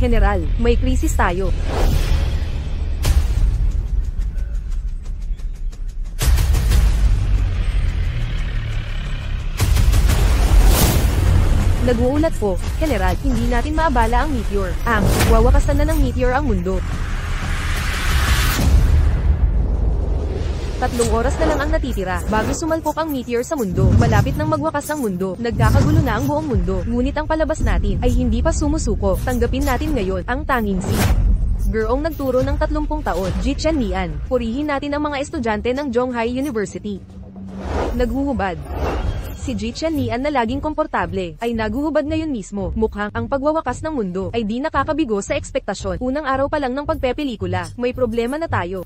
General, may krisis tayo. Nag-uulat po, General, hindi natin maabala ang meteor. Wawakasan na ng meteor ang mundo. 3 oras na lang ang natitira, bago sumalpok ang meteor sa mundo. Malapit nang magwakas ang mundo, nagkakagulo na ang buong mundo. Ngunit ang palabas natin, ay hindi pa sumusuko. Tanggapin natin ngayon, ang tanging si Gurong nagturo ng 30 taon, Ji Chen-nian. Purihin natin ang mga estudyante ng Zhonghai University. Naghuhubad. Si Ji Chen-nian na laging komportable, ay naguhubad ngayon mismo. Mukhang, ang pagwawakas ng mundo, ay di nakakabigo sa ekspektasyon. Unang araw pa lang ng pagpepelikula, may problema na tayo.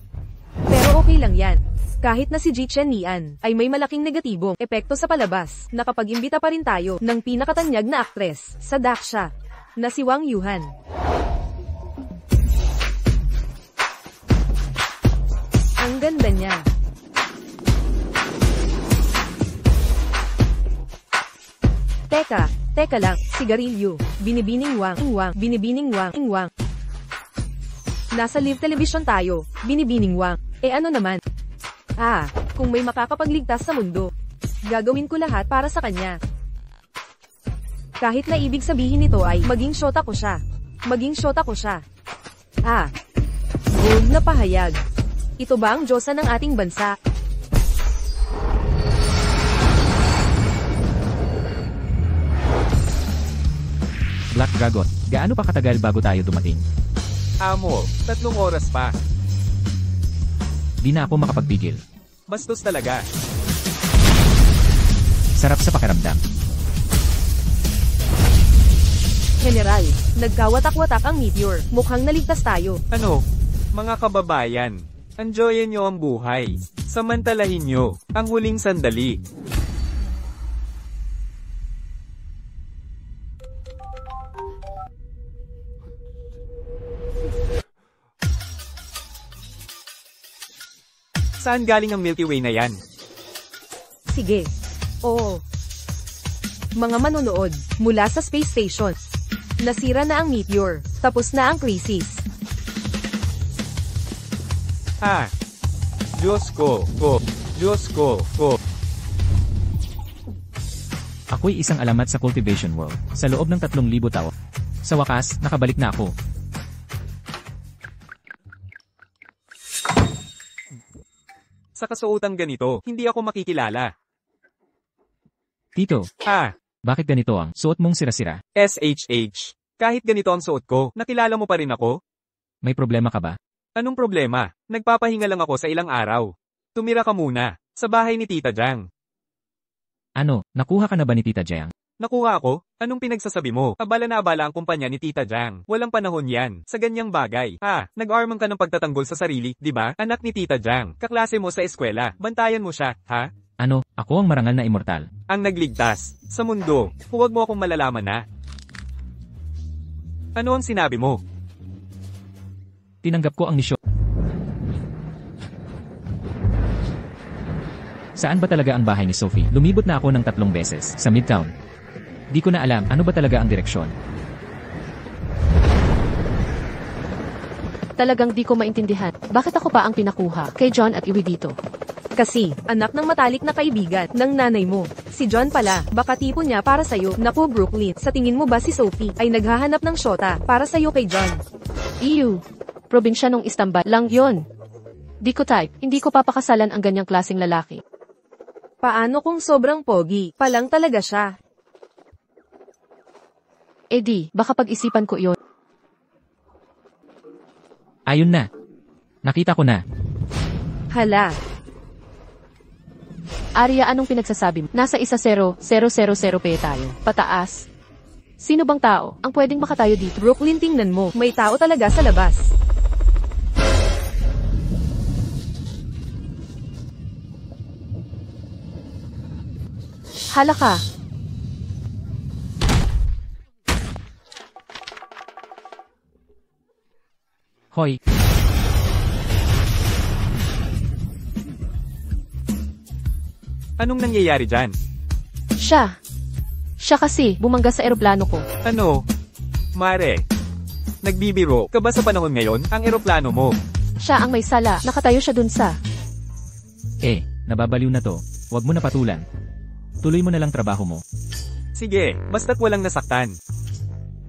Pero okay lang yan. Kahit na si Ji Chen-nian, ay may malaking negatibong epekto sa palabas. Nakapag-imbita pa rin tayo, ng pinakatanyag na aktres, sa Daxia, na si Wang Yuhan. Ang ganda niya. Teka lang, sigarilyo, binibining Wang, binibining Wang. Nasa live television tayo, binibining Wang, ano naman? Kung may makakapagligtas sa mundo, gagawin ko lahat para sa kanya. Kahit na ibig sabihin nito ay, maging syota ko siya. Bold na pahayag. Ito ba ang Diyosa ng ating bansa? Black Dragon, gaano pa katagal bago tayo dumating? Amo, 3 oras pa. Di na ako makapagpigil. Bastos talaga. Sarap sa pakiramdam. General, nagkawatak-watak ang meteor. Mukhang naligtas tayo. Ano? Mga kababayan, enjoyin nyo ang buhay. Samantalahin nyo ang huling sandali. Saan galing ang Milky Way na yan? Sige. Oo. Mga manonood, mula sa space station. Nasira na ang meteor. Tapos na ang krisis. Diyos ko. Ako'y isang alamat sa cultivation world, sa loob ng 3,000 taon. Sa wakas, nakabalik na ako. Sa kasuotang ganito, hindi ako makikilala. Tito, bakit ganito ang suot mong sira-sira? SHH. Kahit ganito ang suot ko, nakilala mo pa rin ako? May problema ka ba? Anong problema? Nagpapahinga lang ako sa ilang araw. Tumira ka muna, sa bahay ni Tita Jiang. Ano, nakuha ka na ba ni Tita Jiang? Nakuha ako? Anong pinagsasabi mo? Abala na abala ang kumpanya ni Tita Jiang. Walang panahon yan, sa ganyang bagay. Nag-armang ka ng pagtatanggol sa sarili, di ba? Anak ni Tita Jiang, kaklase mo sa eskwela, bantayan mo siya, ha? Ano, ako ang marangal na immortal. Ang nagligtas, sa mundo, huwag mo akong malalaman na. Ano ang sinabi mo? Tinanggap ko ang misyon. Saan ba talaga ang bahay ni Sophie? Lumibot na ako ng 3 beses, sa Midtown. Di ko na alam, ano ba talaga ang direksyon? Talagang di ko maintindihan. Bakit ako pa ang pinakuha kay John at iwi dito? Kasi, anak ng matalik na kaibigan ng nanay mo. Si John pala, baka tipo niya para sa'yo. Naku Brooklyn, sa tingin mo ba si Sophie ay naghahanap ng syota para sa'yo kay John? Ew. Probinsya nung Istanbul lang yon. Di ko type, hindi ko papakasalan ang ganyang klaseng lalaki. Paano kung sobrang pogi pa lang talaga siya? Baka pag-isipan ko yon. Ayun na. Nakita ko na. Hala. Arya, anong pinagsasabi mo? Nasa 1-0-0-0 pe tayo. Pataas. Sino bang tao ang pwedeng makatayo dito? Brooklyn, tingnan mo. May tao talaga sa labas. Hala ka. Hoy. Anong nangyayari dyan? Siya kasi, bumangga sa eroplano ko. Ano? Mare, Nagbibiro ka ba sa panahon ngayon? Ang eroplano mo. Siya ang may sala. Nakatayo siya dun sa... Nababaliw na to. Huwag mo na patulan. Tuloy mo na lang trabaho mo. Sige, basta't walang nasaktan.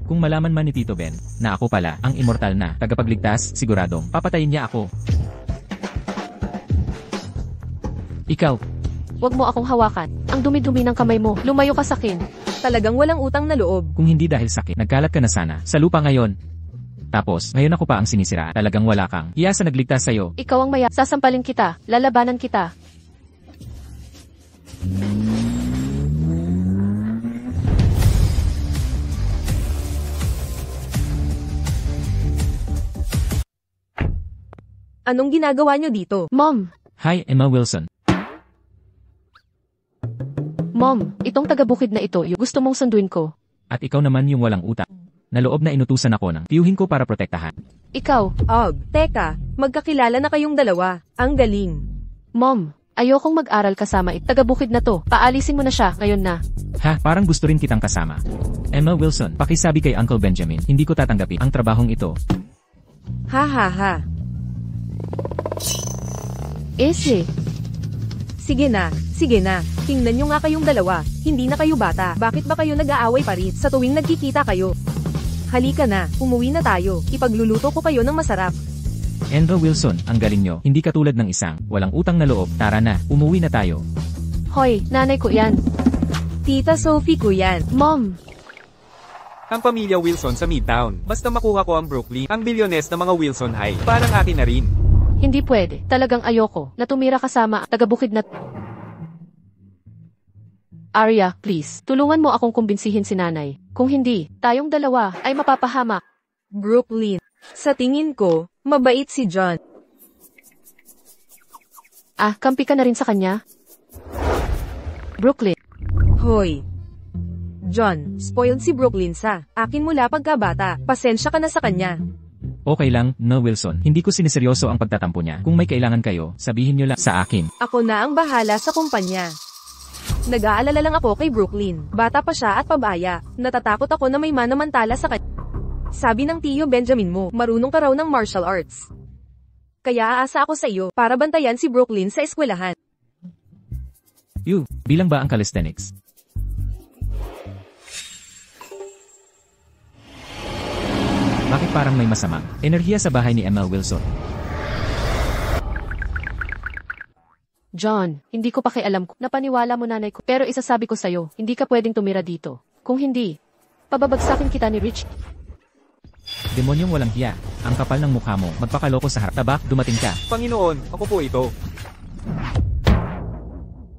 Kung malaman man ni Tito Ben, na ako pala, ang immortal na, tagapagligtas, siguradong, papatayin niya ako. Ikaw, Huwag mo akong hawakan. Ang dumi-dumi ng kamay mo. Lumayo ka sa akin. Talagang walang utang na loob. kung hindi dahil sakit, nagkalat ka na sana, sa lupa ngayon. Tapos, ngayon ako pa ang sinisira, talagang wala kang. Hiya sa nagligtas sa'yo. Ikaw ang maya. Sasampalin kita. Lalabanan kita. Anong ginagawa nyo dito? Mom! Hi, Emma Wilson. Mom, itong taga-bukid na ito, yung gusto mong sunduin ko. At ikaw naman yung walang utak. Naloob na inutusan ako ng tiyuhin ko para protektahan. Ikaw, Teka, magkakilala na kayong dalawa. Ang galing. Mom, ayokong mag-aral kasama taga-bukid na to. Paalisin mo na siya, ngayon na. Ha, parang gusto rin kitang kasama. Emma Wilson, pakisabi kay Uncle Benjamin, hindi ko tatanggapin ang trabahong ito. Ha ha ha. Ese, Sige na. Tingnan nyo nga kayong dalawa. Hindi na kayo bata. Bakit ba kayo nag-aaway pa rin sa tuwing nagkikita kayo? Halika na, umuwi na tayo. Ipagluluto ko kayo ng masarap. Emma Wilson, ang galing nyo, hindi katulad ng isang, walang utang na loob, tara na, umuwi na tayo. hoy, nanay ko yan. Tita Sophie ko yan. Mom, Ang pamilya Wilson sa Midtown. Basta makuha ko ang Brooklyn, ang bilyones ng mga Wilson High. Parang akin na rin. hindi pwede. Talagang ayoko na tumira kasama taga-bukid na... Arya, please, tulungan mo akong kumbinsihin si nanay. Kung hindi, tayong dalawa ay mapapahamak. Brooklyn. Sa tingin ko, mabait si John. Kampi ka na rin sa kanya? Brooklyn, Hoy. John, spoiled si Brooklyn sa akin mula pagkabata. Pasensya ka na sa kanya. Okay lang, no Wilson, hindi ko siniseryoso ang pagtatampo niya. Kung may kailangan kayo, sabihin nyo lang sa akin. Ako na ang bahala sa kumpanya. Nag-aalala lang ako kay Brooklyn. Bata pa siya at pabaya. Natatakot ako na may manamantala sa kanya. Sabi ng tiyo Benjamin mo, marunong ka raw ng martial arts. Kaya aasa ako sa iyo para bantayan si Brooklyn sa eskwelahan. Bilang ba ang calisthenics? Bakit parang may masamang enerhiya sa bahay ni Emma Wilson? John, hindi ko pakialam ko. Napaniwala mo nanay ko. Pero isasabi ko sa'yo, hindi ka pwedeng tumira dito. Kung hindi, pababagsakin kita ni Rich. Demonyong walang hiya. Ang kapal ng mukha mo, magpakaloko sa harap. Tabak, dumating ka. Panginoon, ako po ito.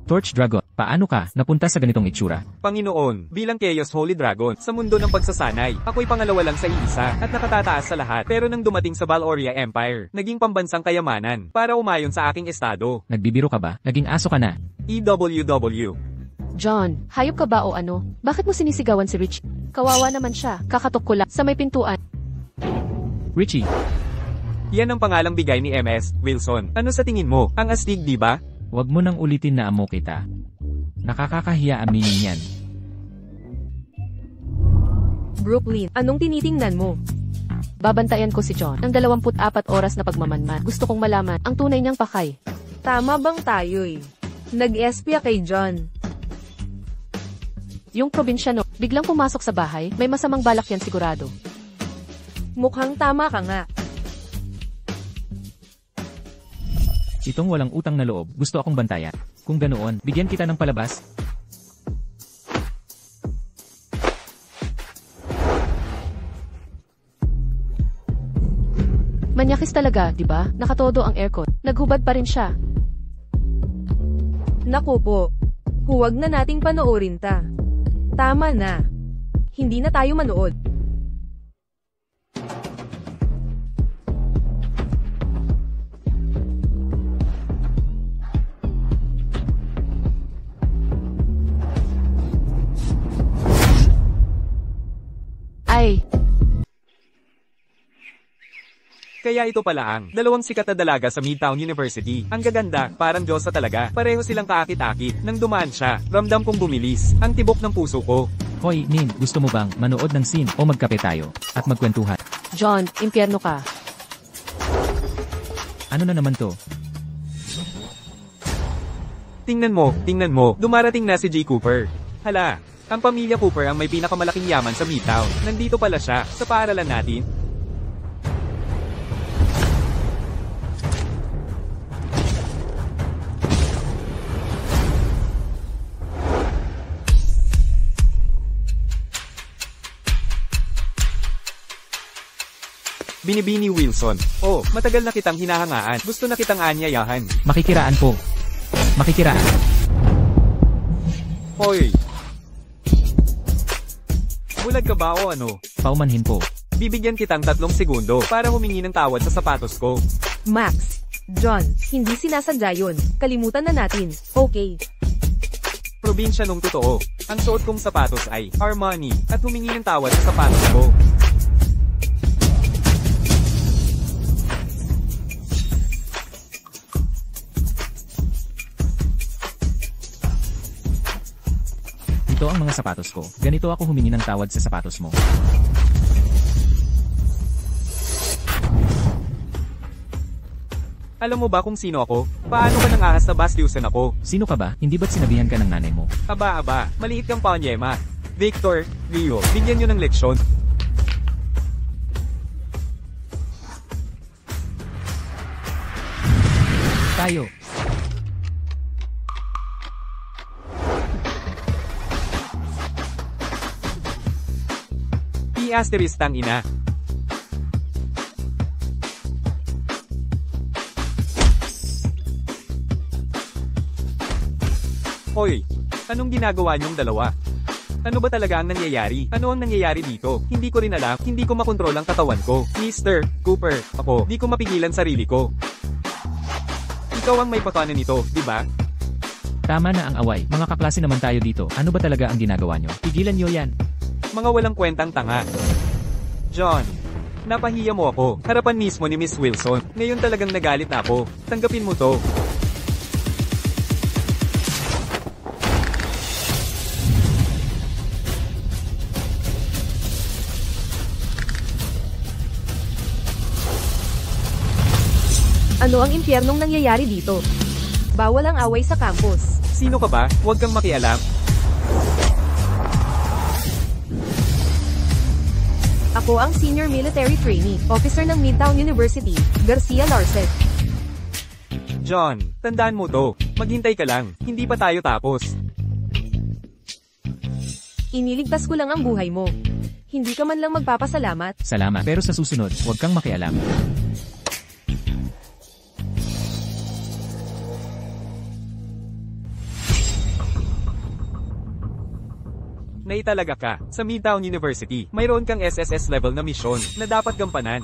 Torch Dragon, paano ka napunta sa ganitong itsura? Panginoon, bilang Chaos Holy Dragon, sa mundo ng pagsasanay, ako'y pangalawa lang sa iisa, at nakatataas sa lahat. Pero nang dumating sa Valoria Empire, naging pambansang kayamanan, para umayon sa aking estado. Nagbibiro ka ba? Naging aso ka na. EWW. John, hayop ka ba o ano? Bakit mo sinisigawan si Rich? Kawawa naman siya. Kakatok ko lang sa may pintuan. Richie, Yan ang pangalang bigay ni MS, Wilson. Ano sa tingin mo? Ang astig, di ba? wag mo nang ulitin na amo kita. Nakakakahiya aminin yan. Brooklyn, anong tinitingnan mo? Babantayan ko si John ng 24 oras na pagmamanman. Gusto kong malaman ang tunay niyang pakay. Tama bang tayo'y nag-espya kay John? Yung probinsyano, biglang pumasok sa bahay, may masamang balak yan sigurado. Mukhang tama ka nga. Itong walang utang na loob, gusto akong bantayan. Kung ganoon, bigyan kita ng palabas. Manyakis talaga, di ba? Nakatodo ang aircon. Naghubad pa rin siya. Naku po. Huwag na nating panoorin ta. Tama na. Hindi na tayo manood. Ay, Kaya ito pala ang dalawang sikat na dalaga sa Midtown University. Ang gaganda, parang Diyosa talaga. Pareho silang kaakit-akit. Nang dumaan siya, ramdam kong bumilis. Ang tibok ng puso ko. Hoy, Nin, gusto mo bang manood ng scene o magkape tayo at magkwentuhan? John, impyerno ka. Ano na naman to? Tingnan mo, dumarating na si J. Cooper. Hala, ang pamilya Cooper ang may pinakamalaking yaman sa Midtown. Nandito pala siya, sa paaralan natin. Binibini Wilson. Oh, matagal na kitang hinahangaan. Gusto na kitang anyayahan. Makikiraan po. Makikiraan. Hoy! Bulag ka ba o ano? Paumanhin po. Bibigyan kitang 3 segundo para humingi ng tawad sa sapatos ko. Max. John, hindi sinasadya yun. Kalimutan na natin. Okay. Probinsya nung totoo. Ang suot kong sapatos ay Armani at humingi ng tawad sa sapatos ko. Ito ang mga sapatos ko. Ganito ako humingi ng tawad sa sapatos mo. Alam mo ba kung sino ako? Paano ka nang ahas na bastyusan ako? Sino ka ba? Hindi ba't sinabihan ka ng nanay mo? Aba, maliit kang panyema. Victor, Rio, bigyan nyo ng leksyon. Tayo. P*** tang ina. Hoy, anong ginagawa niyong dalawa? Ano ba talaga ang nangyayari? Ano ang nangyayari dito? Hindi ko rin alam, hindi ko makontrol ang katawan ko. Mr. Cooper, ako, di ko mapigilan sarili ko. Ikaw ang may pakanan nito, di ba? Tama na ang away. Mga kaklase naman tayo dito. Ano ba talaga ang ginagawa nyo? Pigilan nyo yan. Mga walang kwentang tanga. John, napahiya mo ako. Harapan mismo ni Miss Wilson. Ngayon talagang nagalit na ako. Tanggapin mo to. Ano ang impyernong nangyayari dito? Bawal ang away sa campus. Sino ka ba? Huwag kang makialam. Ako ang Senior Military Trainee, Officer ng Midtown University, Garcia Larsen. John, tandaan mo to. Maghintay ka lang. Hindi pa tayo tapos. Iniligtas ko lang ang buhay mo. Hindi ka man lang magpapasalamat. Salamat. Pero sa susunod, huwag kang makialam. Naitalaga ka. Sa Midtown University, mayroon kang SSS level na misyon na dapat gampanan.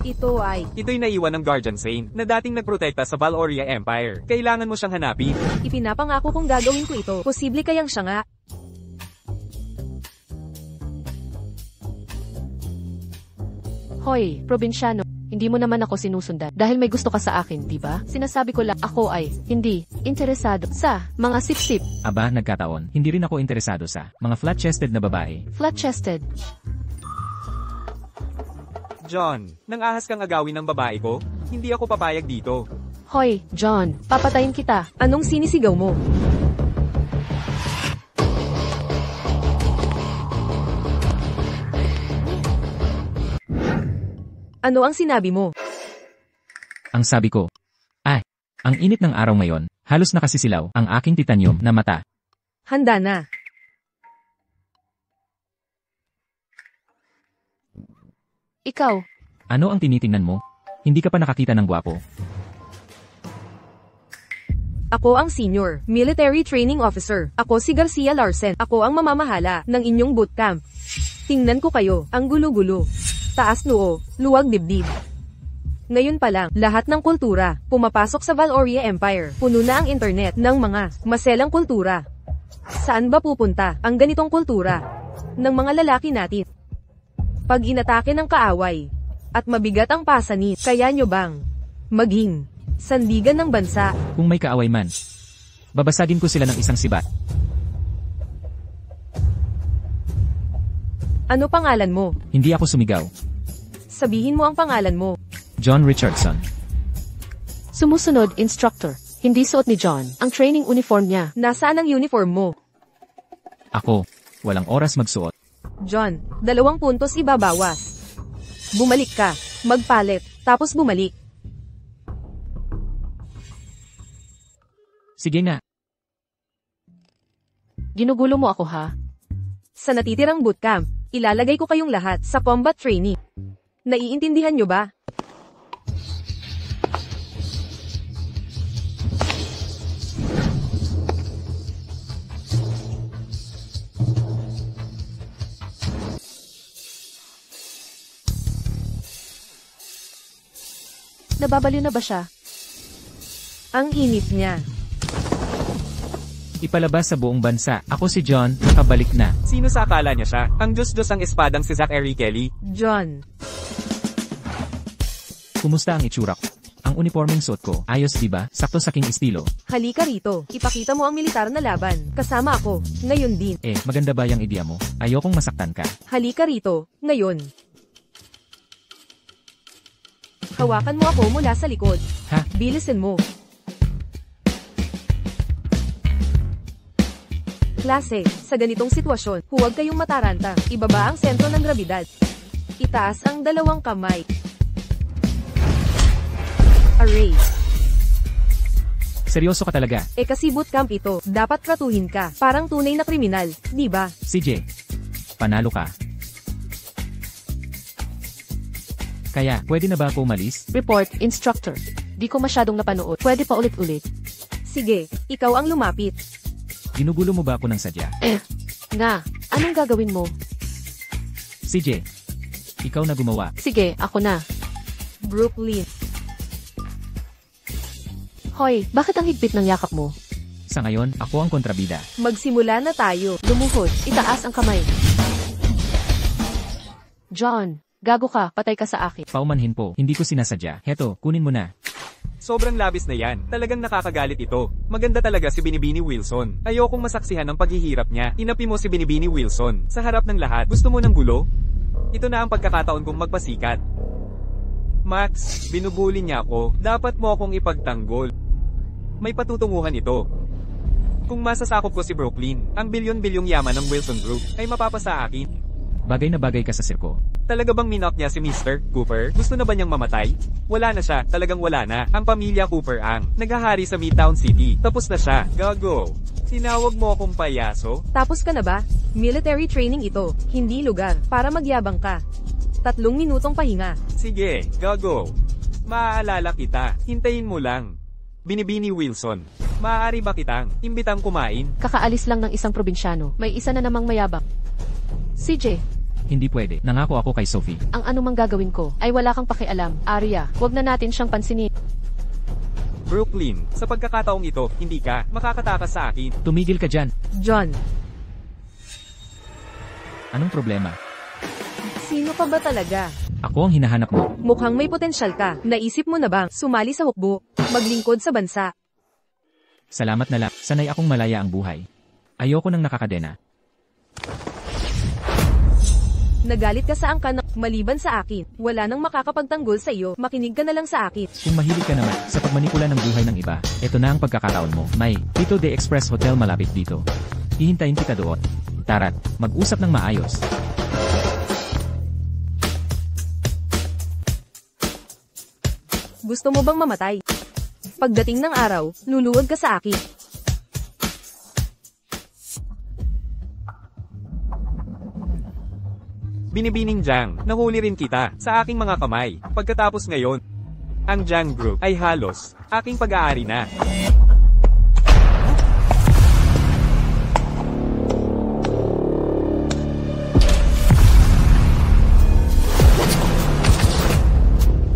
Ito'y naiwan ng Guardian Saint na dating nagprotekta sa Valoria Empire. Kailangan mo siyang hanapin. Ipinapangako kong gagawin ko ito. Posible kayang siya nga. Hoy, probinsyano. Hindi mo naman ako sinusundan. Dahil may gusto ka sa akin, di ba? Sinasabi ko lang, ako ay hindi interesado sa mga sip-sip. Aba, nagkataon. Hindi rin ako interesado sa mga flat-chested na babae. Flat-chested. John, nang ahas kang agawin ng babae ko, hindi ako papayag dito. Hoy, John, papatayin kita. Anong sinisigaw mo? Ano ang sinabi mo? Ang sabi ko, ay, ang init ng araw ngayon, halos nakasisilaw ang aking titanium na mata. Handa na. Ikaw. Ano ang tinitingnan mo? Hindi ka pa nakakita ng gwapo. Ako ang Senior Military Training Officer. Ako si Garcia Larsen. Ako ang mamamahala ng inyong bootcamp. Tingnan ko kayo, ang gulo-gulo. Taas noo, luwag dibdib. Ngayon pa lang, lahat ng kultura, pumapasok sa Valoria Empire. Puno na ang internet ng mga maselang kultura. Saan ba pupunta ang ganitong kultura ng mga lalaki natin? Pag inatake ng kaaway, at mabigat ang pasanit, kaya nyo bang maging sandigan ng bansa? Kung may kaaway man, babasagin ko sila ng isang sibat. Ano pangalan mo? Hindi ako sumigaw. Sabihin mo ang pangalan mo. John Richardson. Sumusunod, instructor. Hindi suot ni John ang training uniform niya. Nasaan ang uniform mo? Ako. Walang oras magsuot. John, 2 puntos ibabawas. Bumalik ka. Magpalit. Tapos bumalik. Sige nga. Ginugulo mo ako ha? Sa natitirang bootcamp, ilalagay ko kayong lahat sa combat training. Naiintindihan nyo ba? Nababaliw na ba siya? Ang init niya. Ipalabas sa buong bansa. Ako si John, nakabalik na. Sino sa akala niya siya? Ang Diyos-Diyos ang espadang si Zachary Kelly. John. Kumusta ang itsura ko? Ang uniforming suot ko, ayos diba? Sakto sa king estilo. Halika rito. Ipakita mo ang militar na laban. Kasama ako. Ngayon din. Maganda ba yung ideya mo? Ayokong masaktan ka. Halika rito. Ngayon. Hawakan mo ako mula sa likod. Ha? Bilisin mo. Klase, sa ganitong sitwasyon, huwag kayong mataranta. Ibaba ang sentro ng grabidad. Itaas ang 2 kamay. Array. Seryoso ka talaga. Kasi bootcamp ito, dapat tratuhin ka. Parang tunay na kriminal, di ba? CJ, panalo ka. Kaya, pwede na ba ako umalis? Report, instructor. Di ko masyadong napanood. Pwede pa ulit-ulit. Sige, ikaw ang lumapit. Ginugulo mo ba ako ng sadya? Nga, anong gagawin mo? CJ, ikaw na gumawa. Sige, ako na. Brooklyn. Hoy, bakit ang higpit ng yakap mo? Sa ngayon, ako ang kontrabida. Magsimula na tayo. Lumuhod, itaas ang kamay. John, gago ka, patay ka sa akin. Paumanhin po, hindi ko sinasadya. Heto, kunin mo na. Sobrang labis na yan. Talagang nakakagalit ito. Maganda talaga si Binibini Wilson. Ayokong masaksihan ang paghihirap niya. Inapi mo si Binibini Wilson. Sa harap ng lahat, gusto mo ng gulo? Ito na ang pagkakataon kong magpasikat. Max, binubuli niya ako. Dapat mo akong ipagtanggol. May patutunguhan ito. Kung masasakop ko si Brooklyn, ang bilyon-bilyong yaman ng Wilson Group ay mapapasa akin. Bagay na bagay ka sa sirko. Talaga bang minop niya si Mr. Cooper? Gusto na ba niyang mamatay? Wala na siya, talagang wala na. Ang pamilya Cooper ang naghahari sa Midtown City. Tapos na siya. Gago. Tinawag mo akong payaso? Tapos ka na ba? Military training ito, hindi lugar, para magyabang ka. 3 minutong pahinga. Sige, gago. Maaalala kita. Hintayin mo lang. Binibini Wilson. Maaari ba kitang imbitang kumain? Kakaalis lang ng isang probinsyano. May isa na namang mayabang. CJ, Hindi pwede. Nangako ako kay Sophie. ang anumang gagawin ko ay wala kang pakialam. Arya, wag na natin siyang pansinin. Brooklyn, sa pagkakataong ito, hindi ka makakatakas sa akin. Tumigil ka dyan. John, Anong problema? sino ka ba talaga? Ako ang hinahanap mo. Mukhang may potensyal ka. Naisip mo na bang sumali sa hukbo? Maglingkod sa bansa? Salamat na lang. Sanay akong malaya ang buhay. Ayoko nang nakakadena. Nagalit ka sa angkan maliban sa akin. Wala nang makakapagtanggol sa iyo. Makinig ka na lang sa akin. Kung mahilig ka naman sa pagmanipula ng buhay ng iba, eto na ang pagkakataon mo. May Tito de Express Hotel malapit dito. Hihintayin kita doon. Tara't, mag-usap ng maayos. Gusto mo bang mamatay? Pagdating ng araw, luluwag ka sa akin. Binibining Jiang, nahuli rin kita sa aking mga kamay. Pagkatapos ngayon, ang Jiang Group ay halos aking pag-aari na.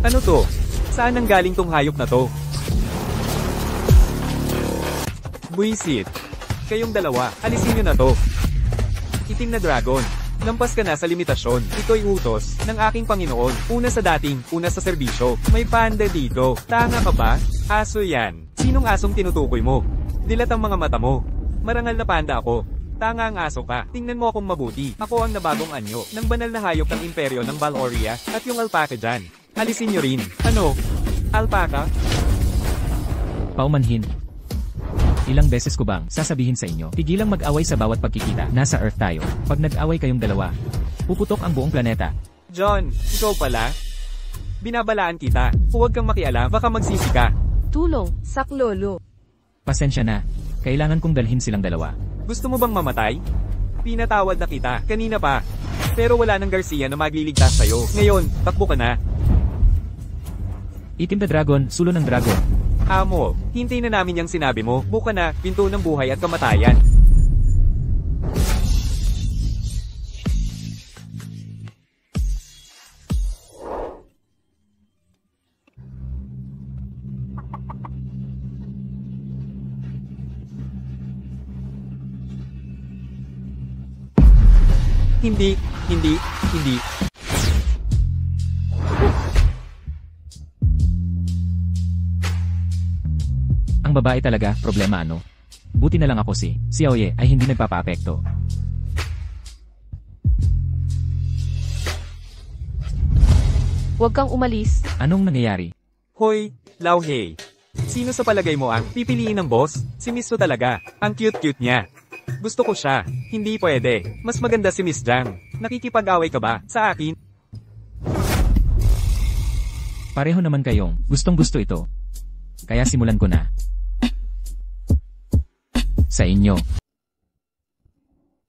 Ano to? Saan ang galing tong hayop na to? Buisit. Kayong dalawa, alisin nyo na to. Itim na dragon. Lampas ka na sa limitasyon. Ito'y utos ng aking Panginoon. Una sa dating, una sa serbisyo. May panda dito. Tanga ka ba? Aso yan. Sinong asong tinutukoy mo? Dilat ang mga mata mo. Marangal na panda ako. Tanga ang aso ka. Tingnan mo akong mabuti. Ako ang nabagong anyo ng banal na hayop ng imperyo ng Valoria, at yung alpaka dyan. Alisin nyo rin. Ano? Alpaka? Paumanhin. Ilang beses ko bang sasabihin sa inyo, tigilang mag-away sa bawat pagkikita. Nasa Earth tayo. Pag nag-away kayong dalawa, puputok ang buong planeta. John, ikaw pala? Binabalaan kita. Huwag kang makialam, baka magsisi ka. Tulong. Saklolo. Pasensya na. Kailangan kong dalhin silang dalawa. Gusto mo bang mamatay? Pinatawad na kita, kanina pa. Pero wala nang Garcia na magliligtas sa'yo. Ngayon, takbo ka na. Itim na dragon, sulo ng dragon. Amo, hintay na namin yung sinabi mo. Buka na, pinto ng buhay at kamatayan. Hindi. Ang babae talaga, problema ano? Buti na lang ako si Xiaoye ay hindi nagpapaapekto. Huwag kang umalis. Anong nangyayari? Hoy, Lauhei. Sino sa palagay mo ang pipiliin ng boss? Si Miss Su talaga. Ang cute-cute niya. Gusto ko siya. Hindi pwede. Mas maganda si Miss Zhang. Nakikipag-away ka ba sa akin? Pareho naman kayong gustong-gusto ito. Kaya simulan ko na. Sa inyo.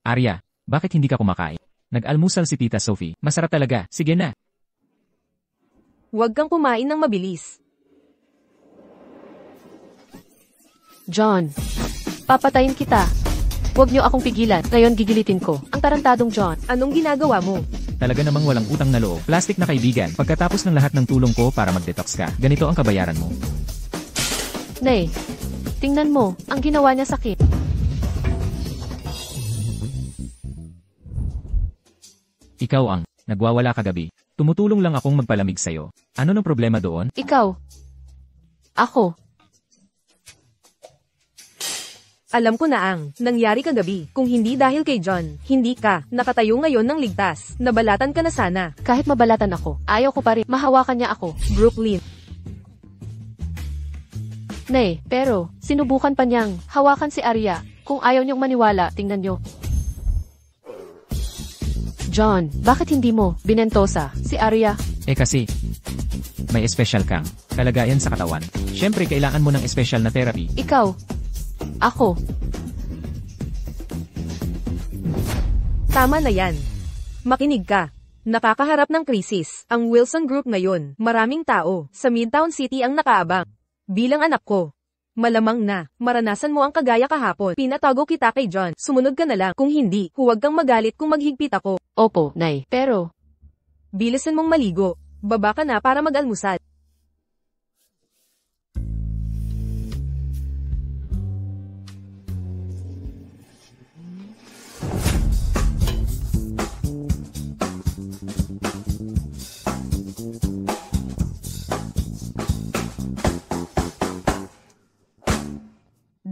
Arya, bakit hindi ka kumakain? Nag-almusal si Tita Sophie. Masarap talaga. Sige na. Huwag kang kumain ng mabilis. John. Papatayin kita. Huwag niyo akong pigilan. Ngayon gigilitin ko. Ang tarantadong John. Anong ginagawa mo? Talaga namang walang utang na loob. Plastic na kaibigan. Pagkatapos ng lahat ng tulong ko para mag-detox ka, ganito ang kabayaran mo. Nay. Tingnan mo. Ang ginawa niya sa akin. Ikaw ang nagwawala kagabi. Tumutulong lang akong magpalamig sa'yo. Ano ng problema doon? Ikaw. Ako. Alam ko na ang nangyari kagabi. Kung hindi dahil kay John, hindi ka nakatayo ngayon ng ligtas. Nabalatan ka na sana. Kahit mabalatan ako, ayaw ko pa rin. Mahawakan niya ako. Brooklyn. Nay, pero, sinubukan pa niyang hawakan si Arya. Kung ayaw niyong maniwala, tingnan niyo. John, bakit hindi mo binentosa si Arya? Kasi, may espesyal kang kalagayan sa katawan. Siyempre, kailangan mo ng espesyal na therapy. Ikaw. Ako. Tama na yan. Makinig ka. Nakakaharap ng krisis ang Wilson Group ngayon. Maraming tao sa Midtown City ang nakaabang. Bilang anak ko, malamang na maranasan mo ang kagaya kahapon. Pinatago kita kay John. Sumunod ka na lang. Kung hindi, huwag kang magalit kung maghigpit ako. Opo, Nay. Pero, Bilisan mong maligo. Baba ka na para mag-almusal.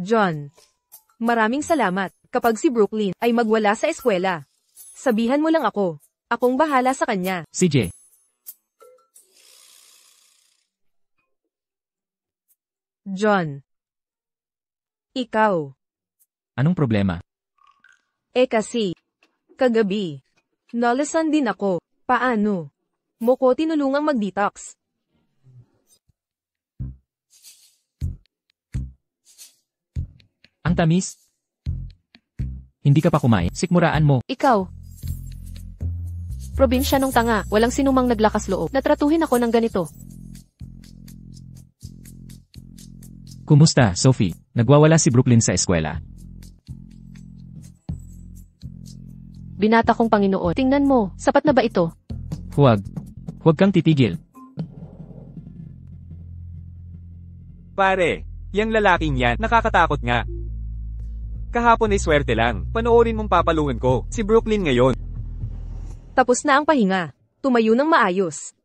John. Maraming salamat. Kapag si Brooklyn ay magwala sa eskwela, sabihan mo lang ako. Akong bahala sa kanya. CJ. John. Ikaw. Anong problema? Kasi, kagabi, nalasan din ako. Paano? Mo ko tinulungang mag-detox. Ang tamis? Hindi ka pa kumain. Sikmuraan mo. ikaw. Probinsya nung tanga, walang sinumang naglakas loob. Natratuhin ako ng ganito. Kumusta, Sophie? Nagwawala si Brooklyn sa eskwela. Binata kong Panginoon. Tingnan mo, sapat na ba ito? Huwag. Huwag kang titigil. Pare, yang lalaking yan, nakakatakot nga. Kahapon ay swerte lang. Panoorin mong papaluin ko. Si Brooklyn ngayon. Tapos na ang pahinga. Tumayo ng maayos.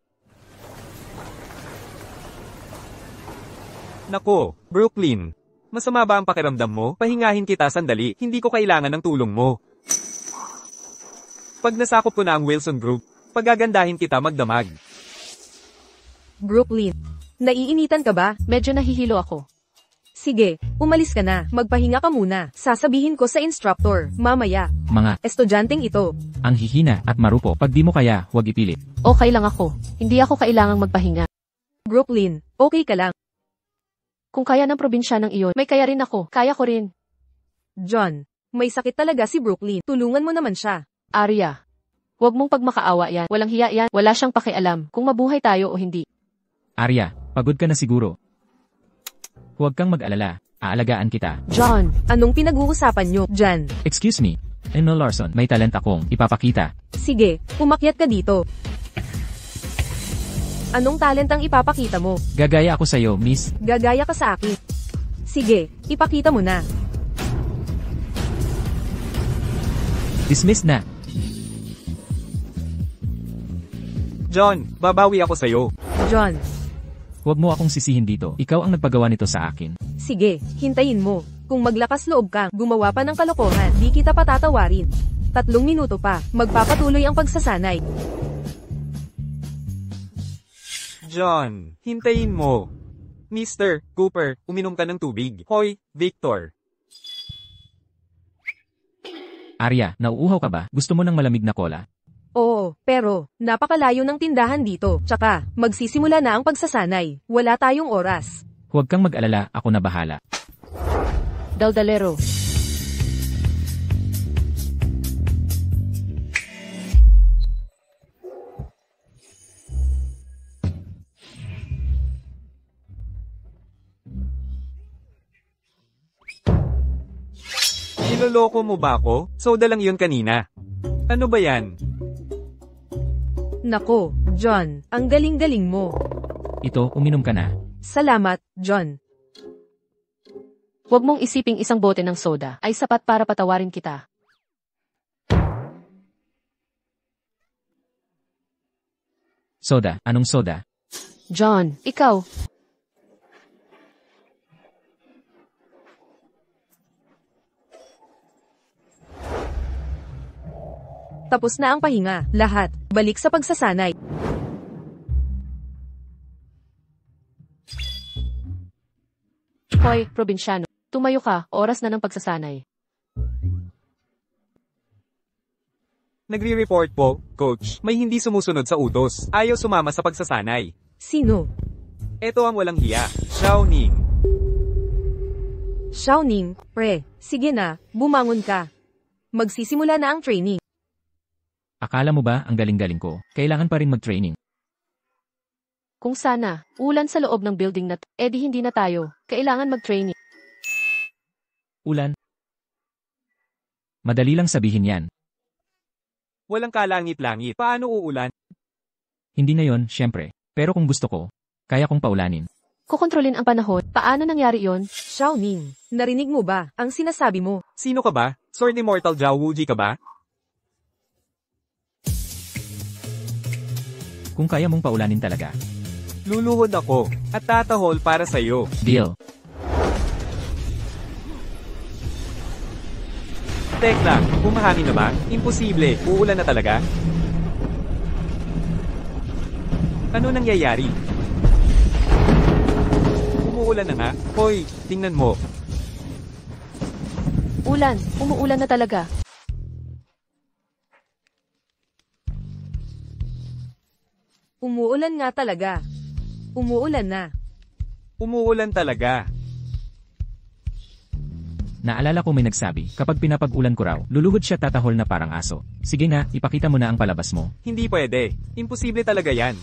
Nako, Brooklyn. Masama ba ang pakiramdam mo? Pahingahin kita sandali, hindi ko kailangan ng tulong mo. Pag nasakop ko na ang Wilson Group, pagagandahin kita magdamag. Brooklyn, naiinitan ka ba? Medyo nahihilo ako. Sige, umalis ka na. Magpahinga ka muna. Sasabihin ko sa instructor, mamaya. Mga Estudyanteng ito. ang hihina at marupo. Pag di mo kaya, huwag ipilit. Okay lang ako. Hindi ako kailangang magpahinga. Brooklyn, okay ka lang. Kung kaya ng probinsya ng iyon, may kaya rin ako. Kaya ko rin. John, may sakit talaga si Brooklyn. Tulungan mo naman siya. Arya. Huwag mong pagmakaawa yan. Walang hiya yan. Wala siyang pakialam kung mabuhay tayo o hindi. Arya, pagod ka na siguro. Huwag kang mag-alala. Aalagaan kita. John, Anong pinag-uusapan nyo, Jan? Excuse me. Emma Larson, may talent akong ipapakita. Sige, umakyat ka dito. Anong talent ang ipapakita mo? Gagaya ako sa'yo, miss. Gagaya ka sa akin. Sige, ipakita mo na. Dismiss na. John, babawi ako sa'yo. John, Huwag mo akong sisihin dito. Ikaw ang nagpagawa nito sa akin. sige, hintayin mo. Kung maglakas loob ka, gumawa pa ng kalokohan, di kita patatawarin. 3 minuto pa, magpapatuloy ang pagsasanay. John, hintayin mo. Mr. Cooper, uminom ka ng tubig. Hoy, Victor. Arya, nauuhaw ka ba? Gusto mo ng malamig na cola? Oo, pero, napakalayo ng tindahan dito. Tsaka, magsisimula na ang pagsasanay. Wala tayong oras. Huwag kang mag-alala, ako na bahala. Daldalero. Niloloko mo ba ako? Soda lang yun kanina. Ano ba yan? Nako, John, ang galing-galing mo. Ito, uminom ka na. Salamat, John. Huwag mong isiping isang bote ng soda ay sapat para patawarin kita. Soda, anong soda? John, ikaw. Tapos na ang pahinga. Lahat, balik sa pagsasanay. Hoy, probinsyano. Tumayo ka, oras na ng pagsasanay. Nagre-report po, Coach. May hindi sumusunod sa utos. Ayaw sumama sa pagsasanay. Sino? Ito ang walang hiya. Xiaoning. Xiaoning, pre. Sige na, bumangon ka. Magsisimula na ang training. Akala mo ba ang galing-galing ko? Kailangan pa rin mag-training. Kung sana, ulan sa loob ng building na edi hindi na tayo. Kailangan mag-training. Ulan? Madali lang sabihin yan. Walang kalangit-langit. Paano uulan? Hindi ngayon, syempre. Pero kung gusto ko, kaya kong paulanin. Kukontrolin ang panahon. Paano nangyari yon? Xiaoning, narinig mo ba ang sinasabi mo? Sino ka ba? Sword Immortal Zhao Wuji ka ba? Kung kaya mong paulanin talaga. Luluhod ako, at tatahol para sa'yo. Deal. Tekla, bumahangin na ba? Imposible, uulan na talaga? Ano nangyayari? Umuulan na nga? Hoy, tingnan mo. Ulan, umuulan na talaga. Umuulan nga talaga. Umuulan na. Umuulan talaga. Naalala ko may nagsabi, kapag pinapag-ulan ko raw, luluhod siya tatahol na parang aso. Sige na, ipakita mo na ang palabas mo. Hindi pwede. Imposible talaga yan.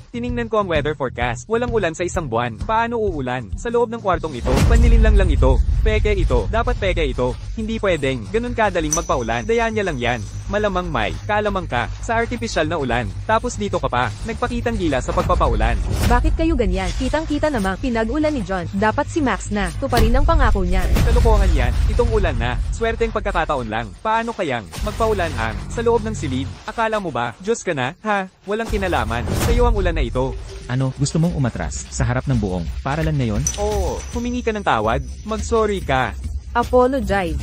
Tiningnan ko ang weather forecast. Walang ulan sa isang buwan. Paano uulan? Sa loob ng kwartong ito, panlilinlang lang ito. Peke ito. Dapat peke ito. Hindi pwedeng. Ganun kadaling magpaulan. Daya niya lang yan. Malamang may, kaalamang ka, sa artipisyal na ulan. Tapos dito ka pa, nagpakitang gila sa pagpapaulan. Bakit kayo ganyan? Kitang-kita namang pinag-ulan ni John. Dapat si Max na. Tuparin ang pangako niya. Kalukuhan yan, itong ulan na, swerteng pagkakataon lang. Paano kayang, magpaulan ang, sa loob ng silid? Akala mo ba, Diyos ka na, ha? Walang kinalaman, sa'yo ang ulan na ito. Ano, gusto mong umatras sa harap ng buong paralan ngayon? Oo, humingi ka ng tawad, mag-sorry ka. Apologize.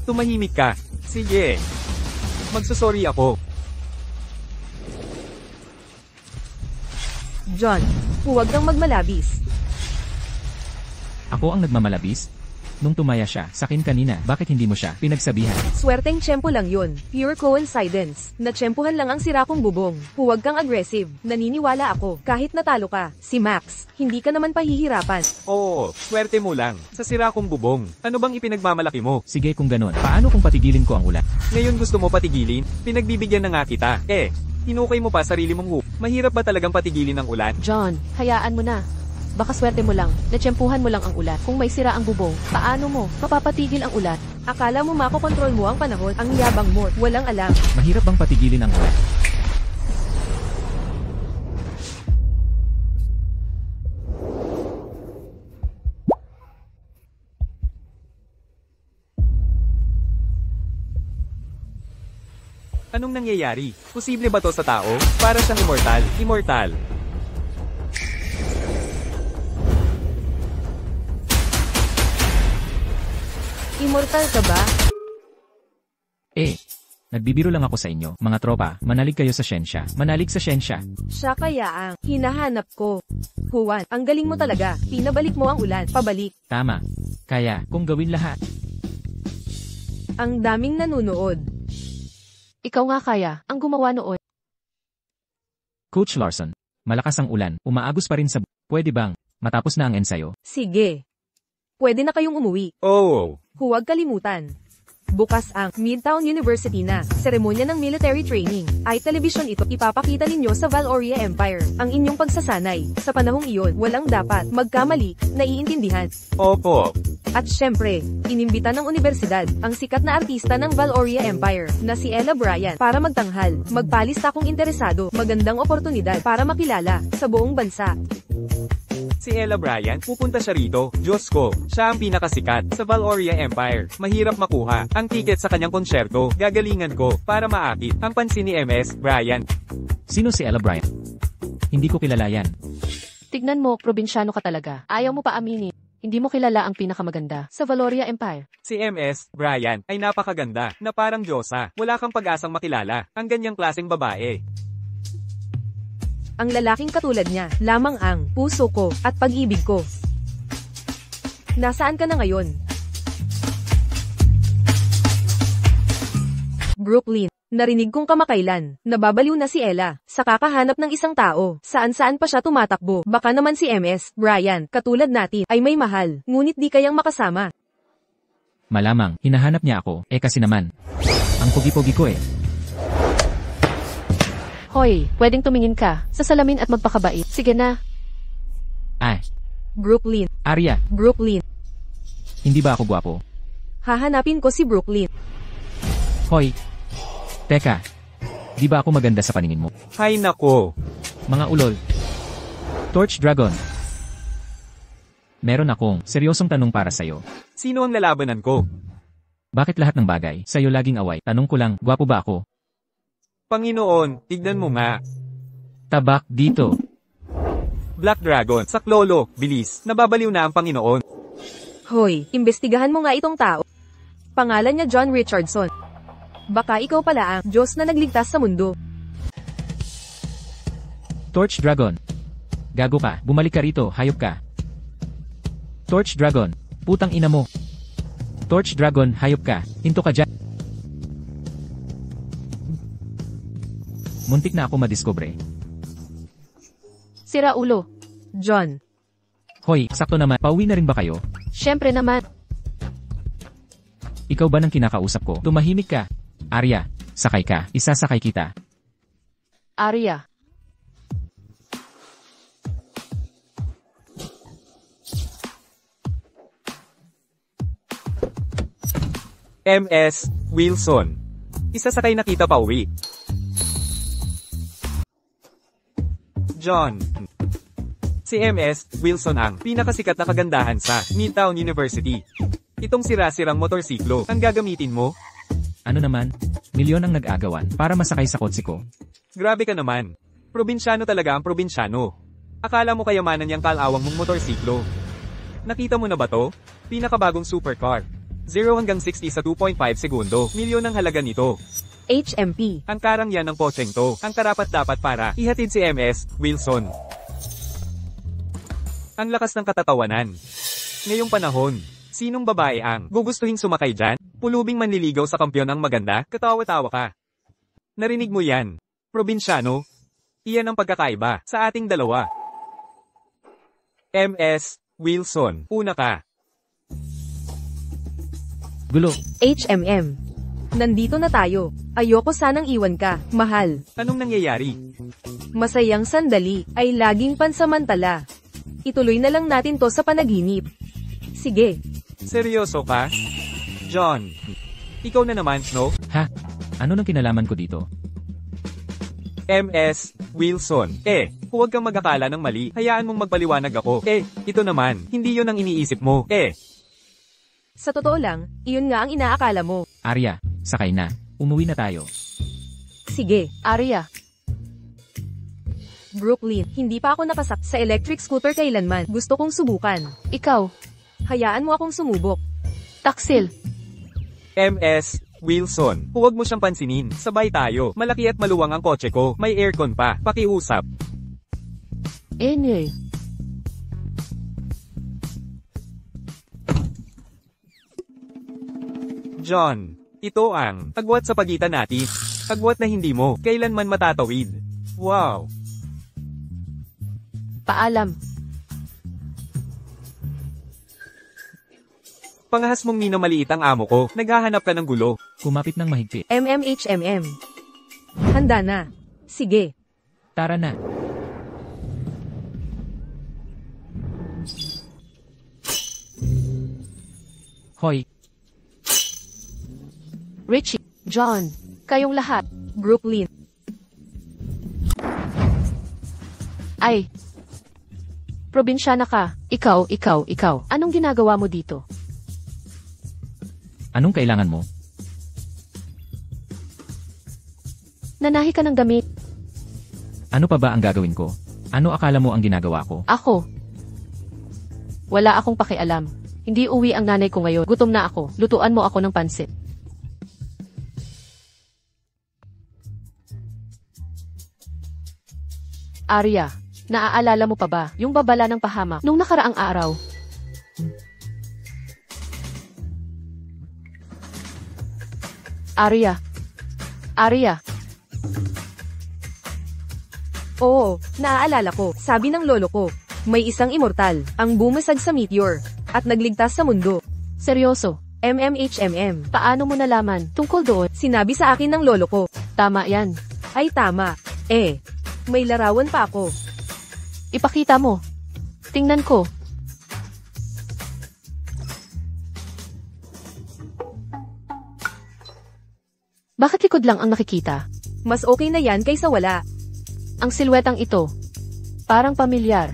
Tumahimik ka. Sige. Magsusorry ako. John, huwag kang magmalabis. Ako ang nagmamalabis? Nung tumaya siya sa akin kanina, bakit hindi mo siya pinagsabihan? Swerteng tiyempo lang yun. Pure coincidence. Natsyempohan lang ang sira kong bubong. Huwag kang aggressive. Naniniwala ako. Kahit natalo ka, si Max, hindi ka naman pahihirapan. Oo, swerte mo lang. Sa sira kong bubong. Ano bang ipinagmamalaki mo? Sige kung ganon, paano kung patigilin ko ang ulan? Ngayon gusto mo patigilin? Pinagbibigyan na nga kita. Hinukay mo pa sarili mong hoop. Mahirap ba talagang patigilin ang ulan? John, hayaan mo na. Baka swerte mo lang, natsyempuhan mo lang ang ulat. Kung may sira ang bubong, paano mo mapapatigil ang ulat? Akala mo makokontrol mo ang panahon, ang yabang mo, walang alam. Mahirap bang patigilin ang ulan? Anong nangyayari? Posible ba to sa tao? Para siyang immortal. Immortal. Immortal ka ba? Nagbibiro lang ako sa inyo, mga tropa, manalig kayo sa siyensya. Manalig sa siyensya. Siya kaya ang hinahanap ko. Juan, ang galing mo talaga. Pinabalik mo ang ulan, pabalik. Tama. Kaya, kung gawin lahat. Ang daming nanunood. Ikaw nga kaya, ang gumawa noon. Coach Larson, malakas ang ulan, umaagos pa rin sa... Pwede bang, matapos na ang ensayo? Sige. Pwede na kayong umuwi. Oh. Huwag kalimutan. Bukas ang Midtown University na seremonya ng military training. Ay telebisyon ito, ipapakita ninyo sa Valoria Empire. Ang inyong pagsasanay. Sa panahong iyon, walang dapat magkamali, naiintindihan. Opo. At syempre, inimbita ng universidad, ang sikat na artista ng Valoria Empire, na si Ella Bryan, para magtanghal. Magpalista kung interesado, magandang oportunidad para makilala sa buong bansa. Si Ella Bryan, pupunta siya rito. Diyos ko, siya ang pinakasikat sa Valoria Empire. Mahirap makuha ang ticket sa kanyang konsyerto. Gagalingan ko para maakit ang pansin ni MS Bryan. Sino si Ella Bryan? Hindi ko kilala yan. Tignan mo, probinsyano ka talaga. Ayaw mo pa aminin. Hindi mo kilala ang pinakamaganda sa Valoria Empire. Si MS Bryan ay napakaganda na parang Diyosa. Wala kang pag-asang makilala ang ganyang klaseng babae. Ang lalaking katulad niya, lamang ang puso ko at pag-ibig ko. Nasaan ka na ngayon? Brooklyn. Narinig kong kamakailan, nababaliw na si Ella, sa kakahanap ng isang tao, saan-saan pa siya tumatakbo. Baka naman si MS Bryan, katulad natin, ay may mahal, ngunit di kayang makasama. Malamang, hinahanap niya ako, kasi naman. Ang pogi-pogi ko Hoy, pwedeng tumingin ka sa salamin at magpakabait. Sige na. Brooklyn. Arya, Brooklyn. hindi ba ako gwapo? Hahanapin ko si Brooklyn. Hoy. Teka. Di ba ako maganda sa paningin mo? Hay nako. Mga ulol. Torch Dragon. Meron akong seryosong tanong para sa'yo. Sino ang lalabanan ko? Bakit lahat ng bagay sa'yo laging away? Tanong ko lang, gwapo ba ako? Panginoon, tignan mo nga. Tabak dito. Black Dragon, saklolo, bilis, nababaliw na ang Panginoon. Hoy, imbestigahan mo nga itong tao. Pangalan niya John Richardson. Baka ikaw pala ang Diyos na nagligtas sa mundo. Torch Dragon. Gago ka, bumalik ka rito, hayop ka. Torch Dragon, putang ina mo. Torch Dragon, hayop ka, hinto ka dyan. Muntik na ako madiskubre. Sira ulo. John. Hoy, sakto naman, pauwi na rin ba kayo? Syempre naman. Ikaw ba nang kinakausap ko? Tumahimik ka. Arya, sakay ka, isasakay kita. Arya. MS Wilson. Isa sakay na kita pa uwi. John. Si MS Wilson ang pinakasikat na kagandahan sa Midtown University. Itong sira-sirang motorsiklo ang gagamitin mo? Ano naman? Milyon ang nag-agawan para masakay sa kotse ko. Grabe ka naman. Probinsyano talaga ang probinsyano. Akala mo kayamanan yung kalawang mong motorsiklo. Nakita mo na ba to? Pinakabagong supercar. 0 hanggang 60 sa 2.5 segundo. Milyon ang halaga nito. HMP. Ang karang yan ng potseng to. Ang karapat-dapat para ihatid si MS Wilson. Ang lakas ng katatawanan. Ngayong panahon, sinong babae ang gugustuhin sumakay dyan? Pulubing manliligaw sa kampyon ang maganda? Katawa-tawa ka. Narinig mo yan? Probinsyano? Iyan ang pagkakaiba sa ating dalawa. MS Wilson, una ka. Gulo. HMM. Nandito na tayo. Ayoko sanang iwan ka, mahal. Anong nangyayari? Masayang sandali ay laging pansamantala. Ituloy na lang natin to sa panaginip. Sige. Seryoso ka? John. Ikaw na naman, no? Ha? Ano nang kinalaman ko dito? MS Wilson. Huwag kang mag-akala ng mali. Hayaan mong magpaliwanag ako. Ito naman, hindi yon ang iniisip mo. Sa totoo lang, iyon nga ang inaakala mo. Arya, sakay na. Umuwi na tayo. Sige. Arya, Brooklyn, hindi pa ako nakasak sa electric scooter kailanman. Gusto kong subukan. ikaw, Hayaan mo akong sumubok. taksil. MS Wilson. Huwag mo siyang pansinin. Sabay tayo. Malaki at maluwang ang kotse ko. May aircon pa. Pakiusap. Enye. John. Ito ang agwat sa pagitan natin. Agwat na hindi mo kailanman matatawid. Wow. Paalam. Pangahas mong minamaliit ang amo ko. Naghahanap ka ng gulo. Kumapit ng mahigpit. MMHMM. Handa na. Sige. Tara na. Hoy, Richie, John, kayong lahat. Brooklyn. Ay. Probinsyana ka. Ikaw. Anong ginagawa mo dito? anong kailangan mo? Nanahi ka ng damit. Ano pa ba ang gagawin ko? Ano akala mo ang ginagawa ko? Ako. Wala akong pakialam. Hindi uwi ang nanay ko ngayon. Gutom na ako. Lutuan mo ako ng pansit. Arya, naaalala mo pa ba yung babala ng pahamak nung nakaraang araw? Arya. Oo, naaalala ko. Sabi ng lolo ko, may isang immortal, ang bumasag sa meteor, at nagligtas sa mundo. Seryoso. MMHMM. Paano mo nalaman tungkol doon? Sinabi sa akin ng lolo ko. Tama yan. Ay tama. May larawan pa ako. Ipakita mo. Tingnan ko. Bakit likod lang ang nakikita? Mas okay na yan kaysa wala. Ang silwetang ito. Parang pamilyar.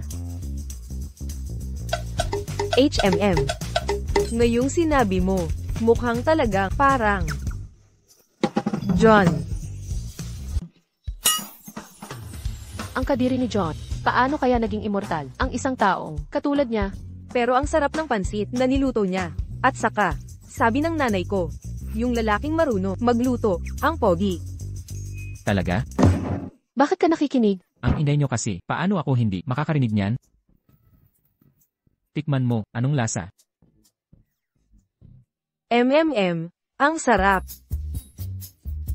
HMM. Ngayong sinabi mo, mukhang talagang parang John. Ang kadiri ni John. Paano kaya naging immortal ang isang taong katulad niya? Pero ang sarap ng pansit na niluto niya. At saka, sabi ng nanay ko, yung lalaking marunong magluto, ang pogi. Talaga? Bakit ka nakikinig? Ang inday nyo kasi, paano ako hindi makakarinig niyan? Tikman mo, anong lasa? MMM, ang sarap.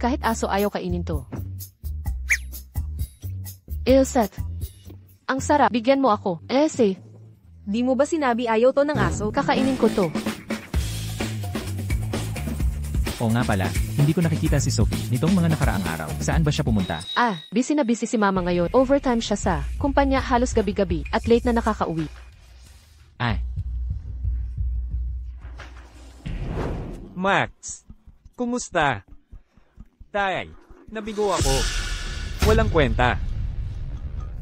Kahit aso ayaw kainin to. Ilset. Ang sarap, bigyan mo ako. Safe. Di mo ba sinabi ayaw to ng aso? Kakainin ko to. O nga pala, hindi ko nakikita si Sophie nitong mga nakaraang araw. Saan ba siya pumunta? Busy na busy si mama ngayon. Overtime siya sa kumpanya halos gabi-gabi at late na nakakauwi. Max, kumusta? Tay, nabigo ako. Walang kwenta.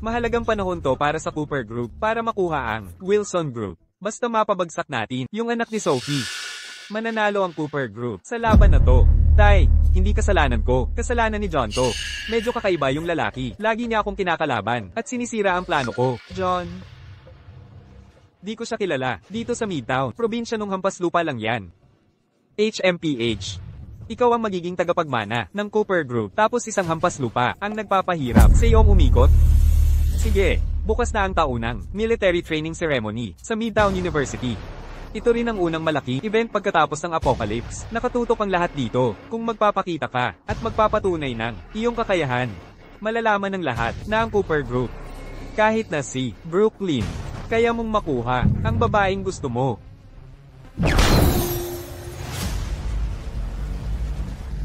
Mahalagang panahon to para sa Cooper Group para makuha ang Wilson Group. Basta mapabagsak natin yung anak ni Sophie. Mananalo ang Cooper Group sa laban na to. Tay, hindi kasalanan ko. Kasalanan ni John to. Medyo kakaiba yung lalaki. Lagi niya akong kinakalaban at sinisira ang plano ko. John. Di ko siya kilala. Dito sa Midtown, probinsya nung hampas lupa lang yan. HMPH. Ikaw ang magiging tagapagmana ng Cooper Group tapos isang hampas lupa ang nagpapahirap sa iyong umikot. Sige, bukas na ang taunang military training ceremony sa Midtown University. Ito rin ang unang malaki event pagkatapos ng apocalypse. Nakatutok ang lahat dito kung magpapakita ka at magpapatunay ng iyong kakayahan. Malalaman ng lahat na ang Cooper Group. Kahit na si Brooklyn, kaya mong makuha ang babaeng gusto mo.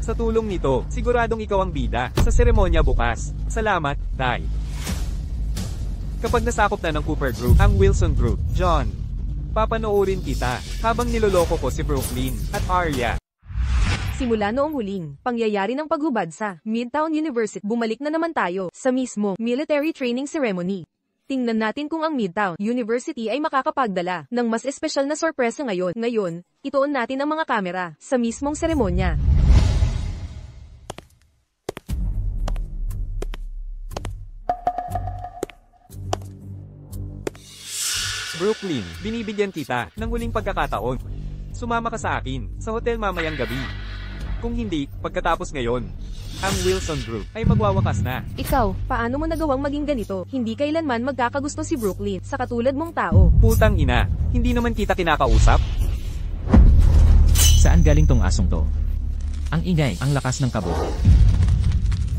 Sa tulong nito, siguradong ikaw ang bida sa seremonya bukas. Salamat, Tay. Kapag nasakop na ng Cooper Group ang Wilson Group, John, papanoorin kita habang niloloko ko si Brooklyn at Arya. Simula noong huling pangyayari ng paghubad sa Midtown University, bumalik na naman tayo sa mismo military training ceremony. Tingnan natin kung ang Midtown University ay makakapagdala ng mas espesyal na sorpresa ngayon. Ngayon, ituon natin ang mga kamera sa mismong seremonya. Brooklyn, binibigyan kita ng huling pagkakataon. Sumama ka sa akin sa hotel mamayang gabi. Kung hindi, pagkatapos ngayon, ang Wilson Group ay magwawakas na. Ikaw, paano mo nagawang maging ganito? Hindi kailanman magkakagusto si Brooklyn sa katulad mong tao. Putang ina, hindi naman kita kinakausap. Saan galing tong asong to? Ang ingay, ang lakas ng kabog.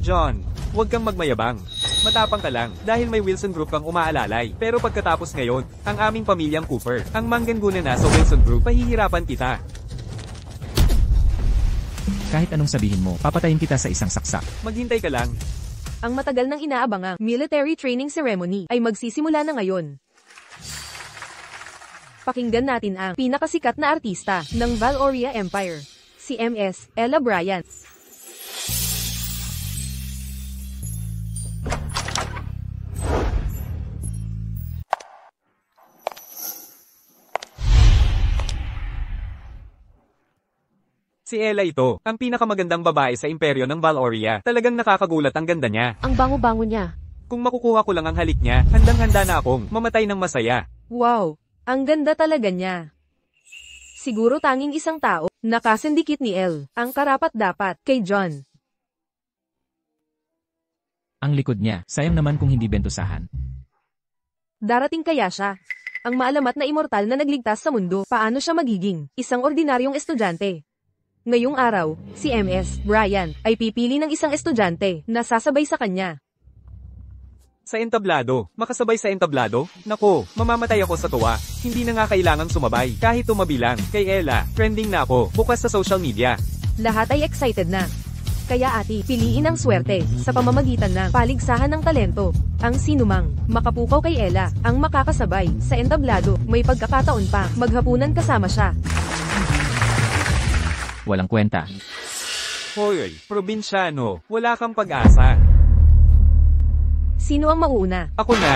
John, huwag kang magmayabang. Matapang ka lang dahil may Wilson Group kang umaalalay. Pero pagkatapos ngayon, ang aming pamilyang Cooper, ang mangganguna na sa Wilson Group, pahihirapan kita. Kahit anong sabihin mo, papatayin kita sa isang saksak. Maghintay ka lang. Ang matagal nang inaabangang military training ceremony ay magsisimula na ngayon. Pakinggan natin ang pinakasikat na artista ng Valoria Empire, si MS Ella Bryant. Si Ella ito, ang pinakamagandang babae sa imperyo ng Valoria. Talagang nakakagulat ang ganda niya. Ang bango-bango niya. Kung makukuha ko lang ang halik niya, handang-handa na akong mamatay ng masaya. Wow, ang ganda talaga niya. Siguro tanging isang tao, nakasindikit ni Elle, ang karapat-dapat kay John. Ang likod niya, sayang naman kung hindi bentusahan. Darating kaya siya? Ang maalamat na immortal na nagligtas sa mundo, paano siya magiging isang ordinaryong estudyante? Ngayong araw, si MS Bryant ay pipili ng isang estudyante na sasabay sa kanya. Sa entablado, makasabay sa entablado? Nako, mamamatay ako sa tuwa. Hindi na nga kailangang sumabay, kahit tumabi lang. Kay Ella, trending na ako, bukas sa social media. Lahat ay excited na. Kaya ati, piliin ang swerte sa pamamagitan ng paligsahan ng talento. Ang sinumang makapukaw kay Ella ang makakasabay sa entablado, may pagkakataon pa maghapunan kasama siya. Walang kwenta. Hoy, probinsyano, wala kang pag-asa. Sino ang mauuna? Ako na.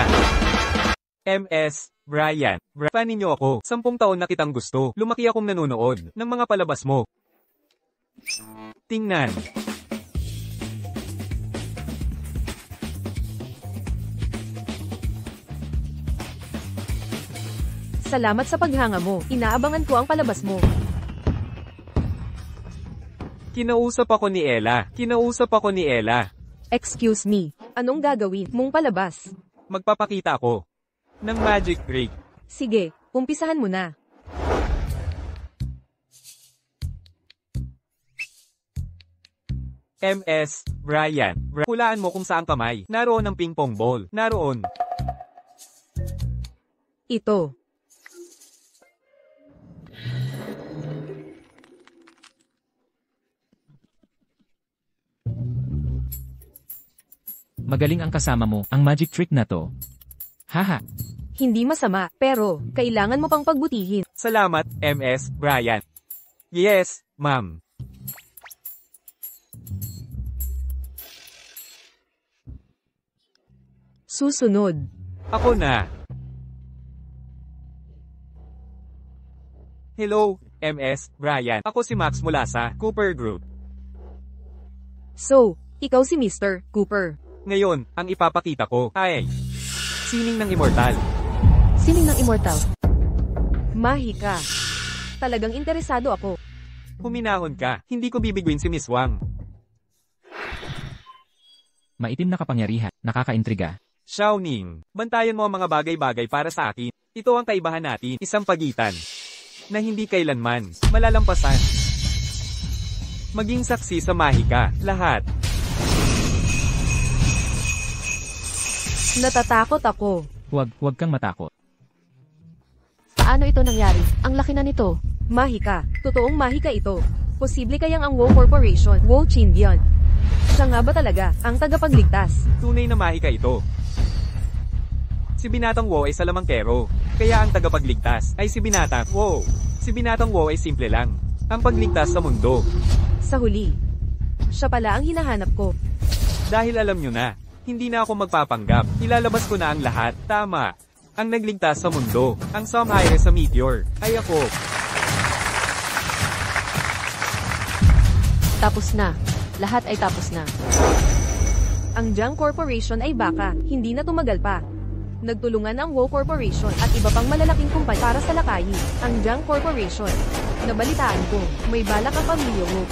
MS Bryant. Fan ninyo ako. 10 taon na kitang gusto. Lumaki akong nanonood ng mga palabas mo. Tingnan. Salamat sa paghanga mo. Inaabangan ko ang palabas mo. Kinausap ako ni Ella. Excuse me. Anong gagawin mong palabas? Magpapakita ako ng magic trick. Sige, umpisahan mo na. MS Bryant. Hulaan mo kung saan kamay. Naroon ang ping pong ball. Naroon. Ito. Magaling ang kasama mo, ang magic trick na to. Haha. Hindi masama, pero kailangan mo pang pagbutihin. Salamat, MS Bryant. Yes, ma'am. Susunod. Ako na. Hello, MS, Brian. Ako si Max mula sa Cooper Group. So, ikaw si Mr. Cooper. Ngayon, ang ipapakita ko ay sining ng immortal. Sining ng immortal. Mahika. Talagang interesado ako. Huminahon ka, hindi ko bibiguin si Miss Wang. Maitim na kapangyarihan, nakakaintriga. Xiaoning, bantayan mo ang mga bagay-bagay para sa akin. Ito ang kaibahan natin, isang pagitan na hindi kailanman malalampasan. Maging saksi sa mahika, lahat. Natatakot ako. Huwag kang matakot. Paano ito nangyari? Ang laki na nito. Mahika. Totoong mahika ito. Posible kayang ang WoW Corporation, WoW Chindian. Siya nga ba talaga ang tagapagligtas? Tunay na mahika ito. Si Binatang Wo ay salamangkero, kaya ang tagapagligtas ay si Binatang Wo. Si Binatang Wo ay simple lang, ang pagligtas sa mundo. Sa huli, siya pala ang hinahanap ko. Dahil alam nyo na, hindi na ako magpapanggap, ilalabas ko na ang lahat, tama. Ang nagligtas sa mundo, ang Samhaire sa Meteor, ay ako. Tapos na. Lahat ay tapos na. Ang Jiang Corporation ay baka, hindi na tumagal pa. Nagtulungan ang WoW Corporation at iba pang malalaking kumpanya para sa lakayin, ang Jiang Corporation. Nabalitaan ko, may balak ang pamilya mo.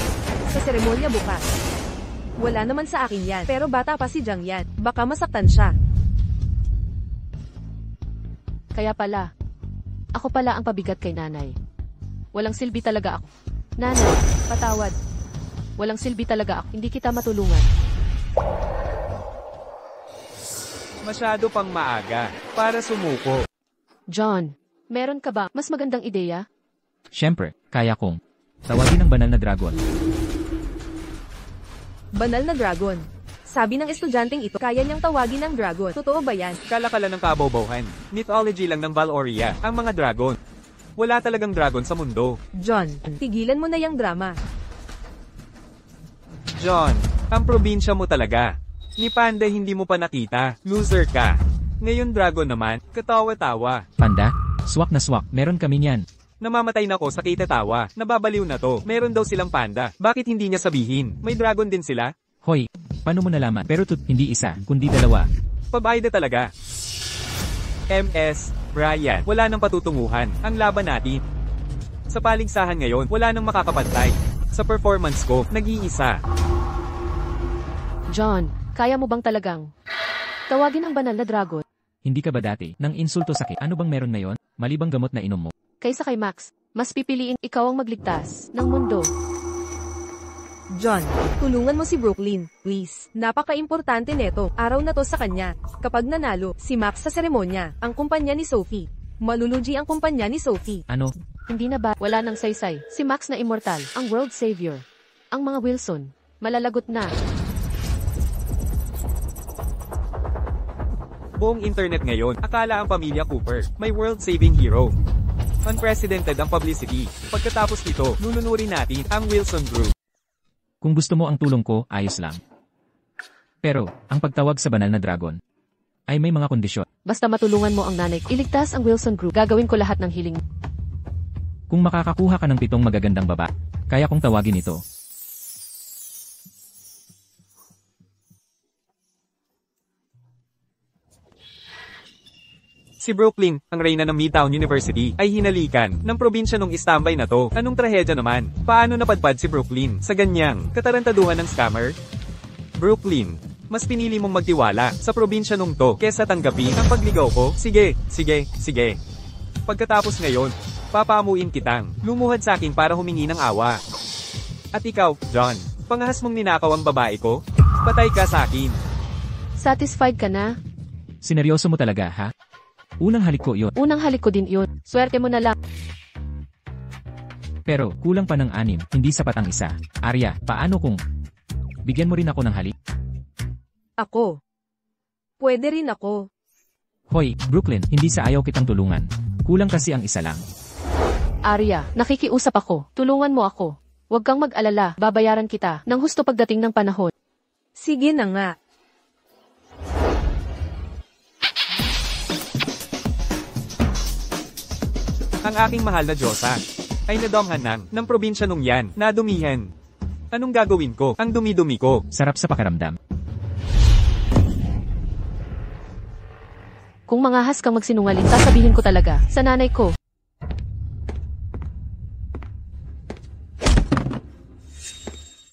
Sa seremonya bukas. Wala naman sa akin yan, pero bata pa si Jiang yan, baka masaktan siya. Kaya pala. Ako pala ang pabigat kay nanay. Walang silbi talaga ako. Nanay, patawad. Walang silbi talaga ako, hindi kita matulungan. Masyado pang maaga, para sumuko. John, meron ka ba mas magandang ideya? Siyempre, kaya kong tawagin ang banal na dragon. Banal na dragon. Sabi ng estudyanteng ito, kaya niyang tawagin ng dragon. Totoo ba yan? Kalakala ng kabawbawhan. Mythology lang ng Valoria, ang mga dragon. Wala talagang dragon sa mundo. John, tigilan mo na yung drama. John, ang probinsya mo talaga. Ni Panda hindi mo pa nakita, loser ka. Ngayon dragon naman, katawa-tawa. Panda? Swak na swak, meron kami niyan. Namamatay na ko sa kitatawa, nababaliw na to, meron daw silang panda. Bakit hindi niya sabihin? May dragon din sila? Hoy, paano mo nalaman? Pero hindi isa, kundi dalawa. Pabayda talaga. MS, Brian, wala nang patutunguhan, ang laban natin. Sa paligsahan ngayon, wala nang makakapantay. Sa performance ko, nag-iisa. John, kaya mo bang talagang tawagin ang banal na dragon? Hindi ka ba dati nang insulto sakit? Ano bang meron ngayon? Malibang gamot na inom mo. Kaysa kay Max, mas pipiliin ikaw ang magligtas ng mundo. John, tulungan mo si Brooklyn, please. Napaka-importante neto, araw na to sa kanya. Kapag nanalo, si Max sa seremonya, ang kumpanya ni Sophie. Malulugi ang kumpanya ni Sophie. Ano? Hindi na ba? Wala nang saysay. Si Max na immortal, ang world savior. Ang mga Wilson, malalagot na. Buong internet ngayon, akala ang pamilya Cooper, may world-saving hero. Unprecedented ang publicity. Pagkatapos nito, lulunurin natin ang Wilson Group. Kung gusto mo ang tulong ko, ayos lang. Pero, ang pagtawag sa banal na dragon ay may mga kondisyon. Basta matulungan mo ang nanay, iligtas ang Wilson Group. Gagawin ko lahat ng hiling. Kung makakakuha ka ng 7 magagandang baba, kaya kong tawagin ito. Si Brooklyn, ang reyna ng Midtown University, ay hinalikan ng probinsya nung istambay na to. Anong trahedya naman? Paano napadpad si Brooklyn sa ganyang katarantaduhan ng scammer? Brooklyn, mas pinili mong magtiwala sa probinsya nung to kesa tanggapin ang pagligaw ko? Sige. Pagkatapos ngayon, papaamuin kitang lumuhad sa akin para humingi ng awa. At ikaw, John, pangahas mong ninakaw ang babae ko? Patay ka sa akin. Satisfied ka na? Sineryoso mo talaga, ha? Unang halik ko yun. Unang halik ko din yun. Swerte mo na lang. Pero, kulang pa ng 6, hindi sapat ang isa. Arya, paano kung bigyan mo rin ako ng halik? Ako. Pwede rin ako. Hoy, Brooklyn, hindi sa ayaw kitang tulungan. Kulang kasi ang isa lang. Arya, nakikiusap ako. Tulungan mo ako. Huwag kang mag-alala. Babayaran kita ng husto pagdating ng panahon. Sige na nga. ang aking mahal na Diyosa, ay nadomhan ng probinsya nung yan, nadumihan. Anong gagawin ko? Ang dumi-dumi ko. Sarap sa pakiramdam. Kung mangahas kang magsinungaling, sasabihin ko talaga, sa nanay ko.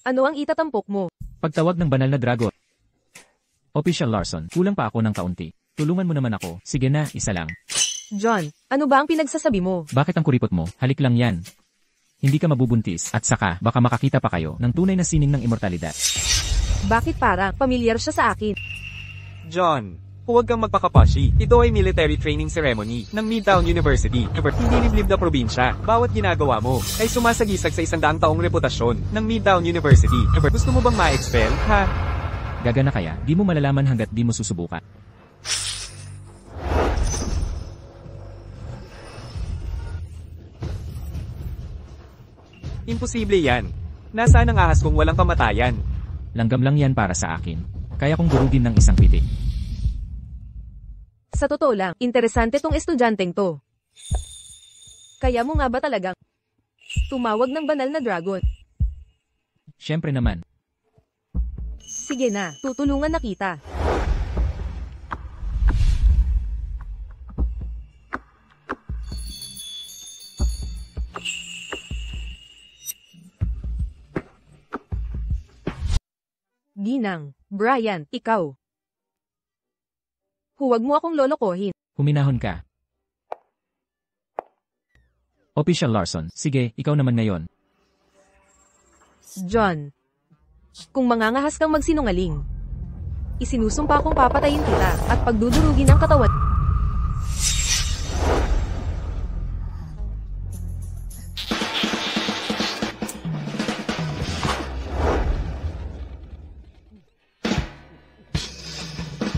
Ano ang itatampok mo? Pagtawag ng banal na dragon. Official Larson, kulang pa ako ng kaunti. Tulungan mo naman ako. Sige na, isa lang. John, ano ba ang pinagsasabi mo? Bakit ang kuripot mo? Halik lang yan. Hindi ka mabubuntis, at saka, baka makakita pa kayo ng tunay na sining ng immortalidad. Bakit parang pamilyar siya sa akin? John, huwag kang magpakapashi. Ito ay military training ceremony ng Midtown University. Hindi liblib na probinsya. Bawat ginagawa mo ay sumasagisag sa 100 taong reputasyon ng Midtown University. Gusto mo bang ma-expel, ha? Gagana kaya, di mo malalaman hanggat di mo susubukan. Imposible yan. Nasaan ang ahas kung walang kamatayan? Langgam lang yan para sa akin. Kaya kong durugin ng isang pitik. Sa totoo lang, interesante tong estudyanteng to. Kaya mo nga ba talagang tumawag ng banal na dragon? Siyempre naman. Sige na, tutulungan na kita. Ginang, Brian, ikaw. Huwag mo akong lolokohin. Huminahon ka. Official Larson, sige, ikaw naman ngayon. John, kung mangangahas kang magsinungaling, isinusumpa kong papatayin kita at pagdudurugin ang katawan.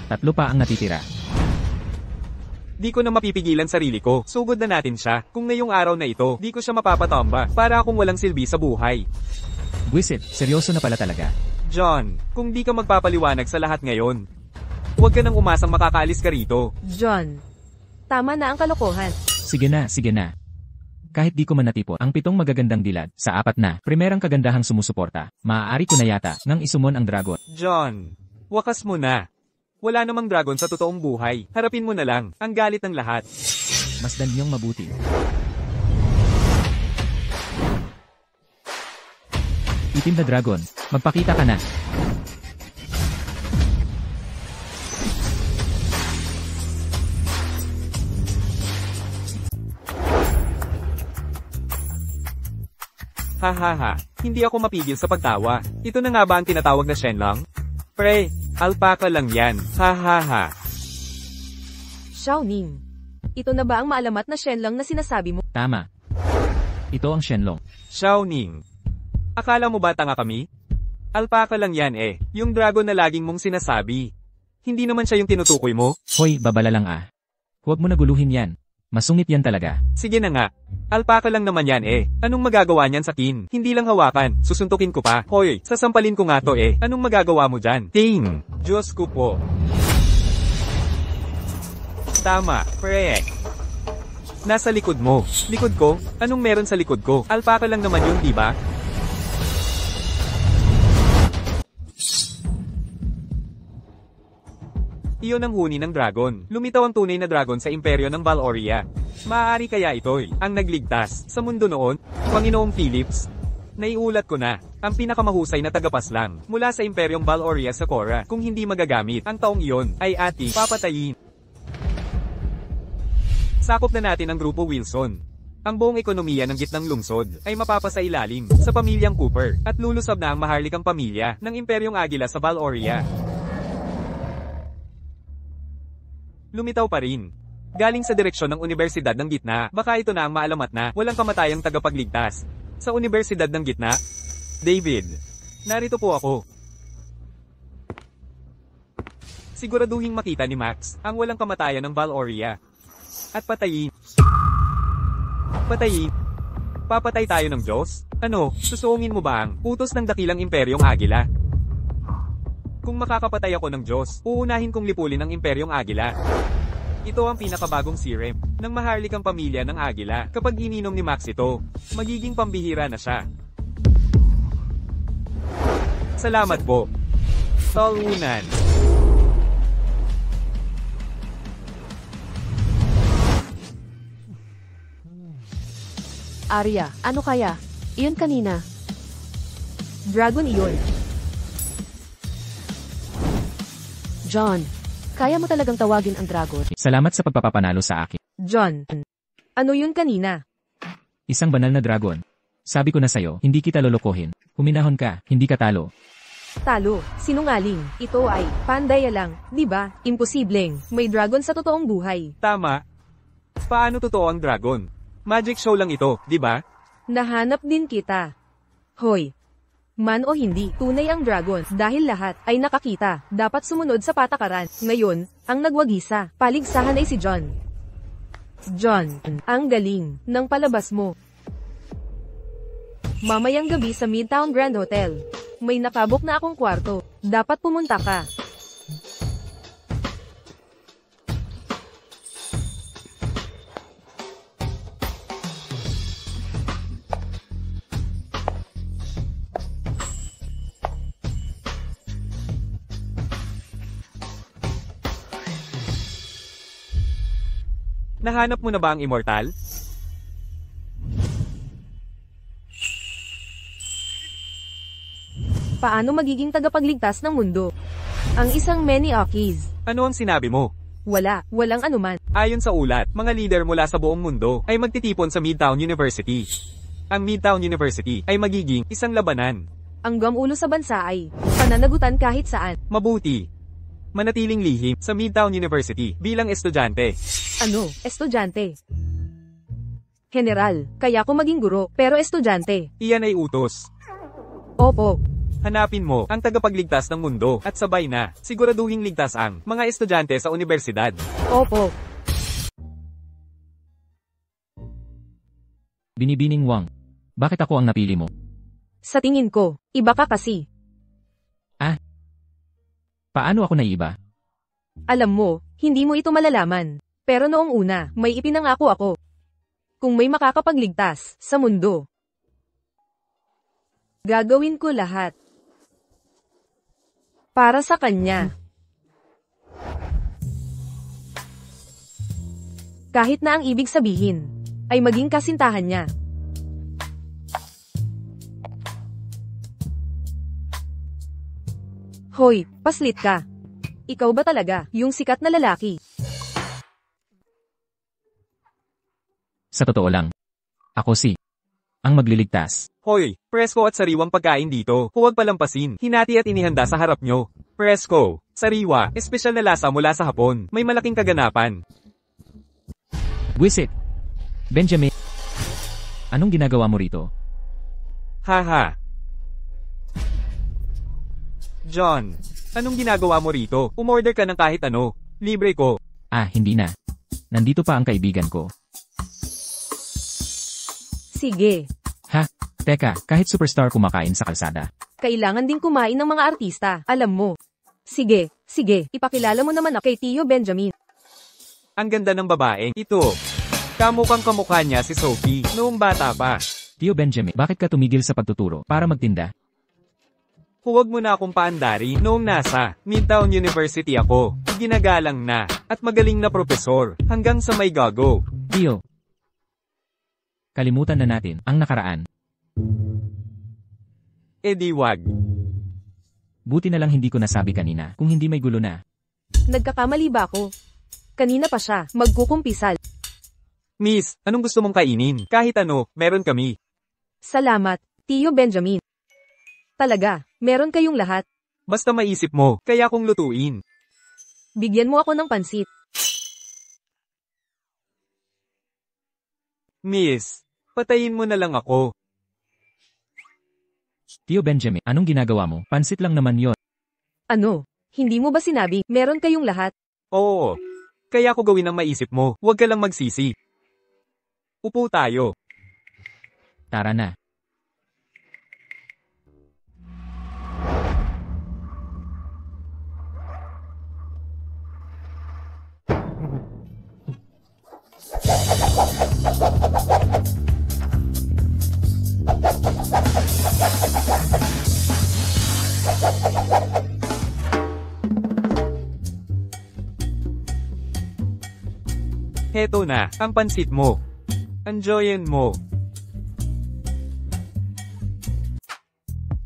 Tatlo pa ang natitira. Di ko na mapipigilan sarili ko. Sugod na natin siya. Kung ngayong araw na ito, di ko siya mapapatomba. Para akong walang silbi sa buhay. Buisit, seryoso na pala talaga. John, kung di ka magpapaliwanag sa lahat ngayon, huwag ka nang umasang makakaalis ka rito. John, tama na ang kalokohan. Sige na, sige na. Kahit di ko man natipon ang 7 magagandang dilad sa 4 na primerang kagandahang sumusuporta, maaari ko na yata nang isumon ang dragon. John, wakas mo na. Wala namang dragon sa totoong buhay. Harapin mo na lang ang galit ng lahat. Masdan niyong mabuti. Itim na dragon, magpakita ka na. Ha ha ha, hindi ako mapigil sa pagtawa. Ito na nga ba ang tinatawag na Shenlong? Pre, alpaka lang yan. Ha ha ha. Xiaoning, ito na ba ang maalamat na Shenlong na sinasabi mo? Tama. Ito ang Shenlong. Xiaoning, akala mo ba tanga kami? Alpaka lang yan eh, yung dragon na laging mong sinasabi. Hindi naman siya yung tinutukoy mo? Hoy, babala lang ah. Huwag mo na guluhin yan. Masungit yan talaga. Sige na nga. Alpaka lang naman yan eh. Anong magagawa niyan sa kin? Hindi lang hawakan, susuntukin ko pa. Hoy, sasampalin ko nga to eh. Anong magagawa mo dyan? Ting! Diyos ko po. Tama, pre. Nasa likod mo. Likod ko? Anong meron sa likod ko? Alpaka lang naman yun, di ba? Iyon ang huni ng dragon. Lumitaw ang tunay na dragon sa imperyo ng Valoria. Maaari kaya ito'y ang nagligtas sa mundo noon, Panginoong Philips? Naiulat ko na, ang pinakamahusay na tagapaslang mula sa imperyong Valoria sa Korra, kung hindi magagamit ang taong iyon, ay ating papatayin. Sakop na natin ang Grupo Wilson. Ang buong ekonomiya ng gitnang lungsod ay mapapasailalim sa pamilyang Cooper at lulusab na ang maharlikang pamilya ng imperyong Agila sa Valoria. Lumitaw pa rin. Galing sa direksyon ng Universidad ng Gitna, baka ito na ang maalamat na walang kamatayang tagapagligtas. Sa Universidad ng Gitna, David, narito po ako. Siguraduhing makita ni Max ang walang kamatayan ng Valoria. At patayin. Patayin. Papatay tayo ng Diyos? Ano, susuungin mo ba ang utos ng dakilang imperyong Agila? Kung makakapatay ako ng Diyos, uunahin kong lipulin ang imperyong Agila. Ito ang pinakabagong serum. ng maharlikang pamilya ng Agila. Kapag ininom ni Max ito, magiging pambihira na siya. Salamat po. Talunan. Arya, ano kaya? Iyon kanina. Dragon iyon. John, kaya mo talagang tawagin ang dragon? Salamat sa pagpapapanalo sa akin. John. Ano yun kanina? Isang banal na dragon. Sabi ko na sa'yo, hindi kita lolokohin. Huminahon ka, hindi ka talo. Talo, sinungaling. Ito ay pandaya lang, di ba? Imposibleng. May dragon sa totoong buhay. Tama. Paano totoo ang dragon? Magic show lang ito, di ba? Nahanap din kita. Hoy. Man o hindi, tunay ang dragon dahil lahat ay nakakita. Dapat sumunod sa patakaran. Ngayon, ang nagwagisa, paligsahan ay si John. John, ang galing ng palabas mo. Mamayang gabi sa Midtown Grand Hotel. May nakabok na akong kwarto. Dapat pumunta ka. Nahanap mo na ba ang immortal? Paano magiging tagapagligtas ng mundo? Ang isang Maniakis. Ano ang sinabi mo? Walang anuman. Ayon sa ulat, mga leader mula sa buong mundo ay magtitipon sa Midtown University. Ang Midtown University ay magiging isang labanan. Ang gamulo sa bansa ay pananagutan kahit saan. Mabuti. Manatiling lihim sa Midtown University bilang estudyante. Ano, estudyante? General, kaya ko maging guro, pero estudyante. Iyan ay utos. Opo. Hanapin mo ang tagapagligtas ng mundo at sabay na siguraduhing ligtas ang mga estudyante sa universidad. Opo. Binibining Wang. Bakit ako ang napili mo? Sa tingin ko, iba ka kasi. Paano ako naiba? Alam mo, hindi mo ito malalaman. Pero noong una, may ipinangako ako. Kung may makakapagligtas sa mundo, gagawin ko lahat para sa kanya. Kahit na ang ibig sabihin ay maging kasintahan niya. Hoy, paslit ka. Ikaw ba talaga yung sikat na lalaki? Sa totoo lang. Ako ang magliligtas. Hoy, presko at sariwang pagkain dito. Huwag palampasin. Hinati at inihanda sa harap nyo. Presko, sariwa, espesyal na lasa mula sa Hapon. May malaking kaganapan. Wisit! Benjamin! Anong ginagawa mo rito? Haha. John, anong ginagawa mo rito? Umorder ka ng kahit ano. Libre ko. Hindi na. Nandito pa ang kaibigan ko. Sige. Teka, kahit superstar kumakain sa kalsada. Kailangan din kumain ng mga artista, alam mo. Sige, ipakilala mo naman ako kay Tio Benjamin. Ang ganda ng babaeng ito. Kamukhang kamukha niya si Sophie noong bata pa. Tio Benjamin, bakit ka tumigil sa pagtuturo para magtinda? Huwag mo na akong paandari noong nasa Midtown University ako. Ginagalang na at magaling na propesor hanggang sa may gago. Tio, kalimutan na natin ang nakaraan. Di wag. Buti na lang hindi ko nasabi kanina kung hindi may gulo na. Nagkakamali ba ako? Kanina pa siya, magkukumpisal. Miss, anong gusto mong kainin? Kahit ano, meron kami. Salamat, Tio Benjamin. Talaga, meron kayong lahat. Basta maisip mo, kaya kong lutuin. Bigyan mo ako ng pansit. Miss, patayin mo na lang ako. Tio Benjamin, anong ginagawa mo? Pansit lang naman yon. Ano? Hindi mo ba sinabi, meron kayong lahat? Oo. Kaya ko gawin ang maisip mo, huwag ka lang magsisi. Upo tayo. Tara na. Heto na, ang pansit mo. Enjoyin mo.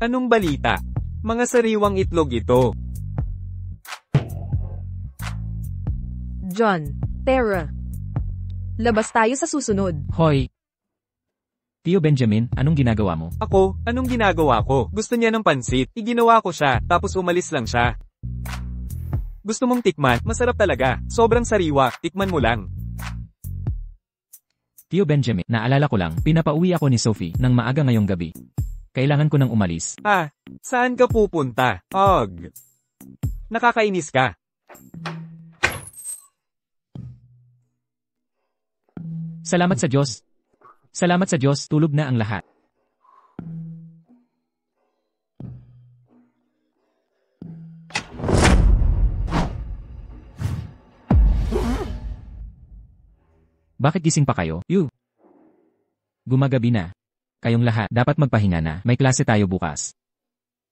Anong balita? Mga sariwang itlog ito. John, Tara. Labas tayo sa susunod. Hoy! Tio Benjamin, anong ginagawa mo? Ako, anong ginagawa ko? Gusto niya ng pansit. Iginawa ko siya, tapos umalis lang siya. Gusto mong tikman? Masarap talaga. Sobrang sariwa. Tikman mo lang. Tio Benjamin, naalala ko lang, pinapauwi ako ni Sophie ng maaga ngayong gabi. Kailangan ko nang umalis. Ah, saan ka pupunta? Og. Nakakainis ka. Salamat sa Diyos. Salamat sa Diyos, tulog na ang lahat. Bakit gising pa kayo? Gumagabi na. Kayong lahat, dapat magpahinga na. May klase tayo bukas.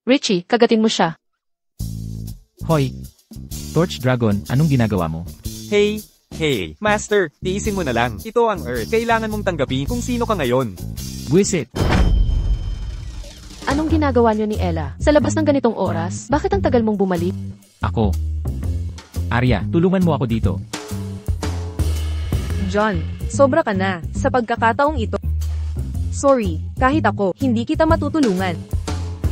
Richie, kagatin mo siya. Hoy! Torch Dragon, anong ginagawa mo? Hey, Master, tiisin mo na lang. Ito ang Earth. Kailangan mong tanggapin kung sino ka ngayon. Buwisit! Anong ginagawa niyo ni Ella? Sa labas ng ganitong oras, bakit ang tagal mong bumalik? Ako. Arya, tulungan mo ako dito. John, sobra ka na sa pagkakataong ito. Sorry, kahit ako, hindi kita matutulungan.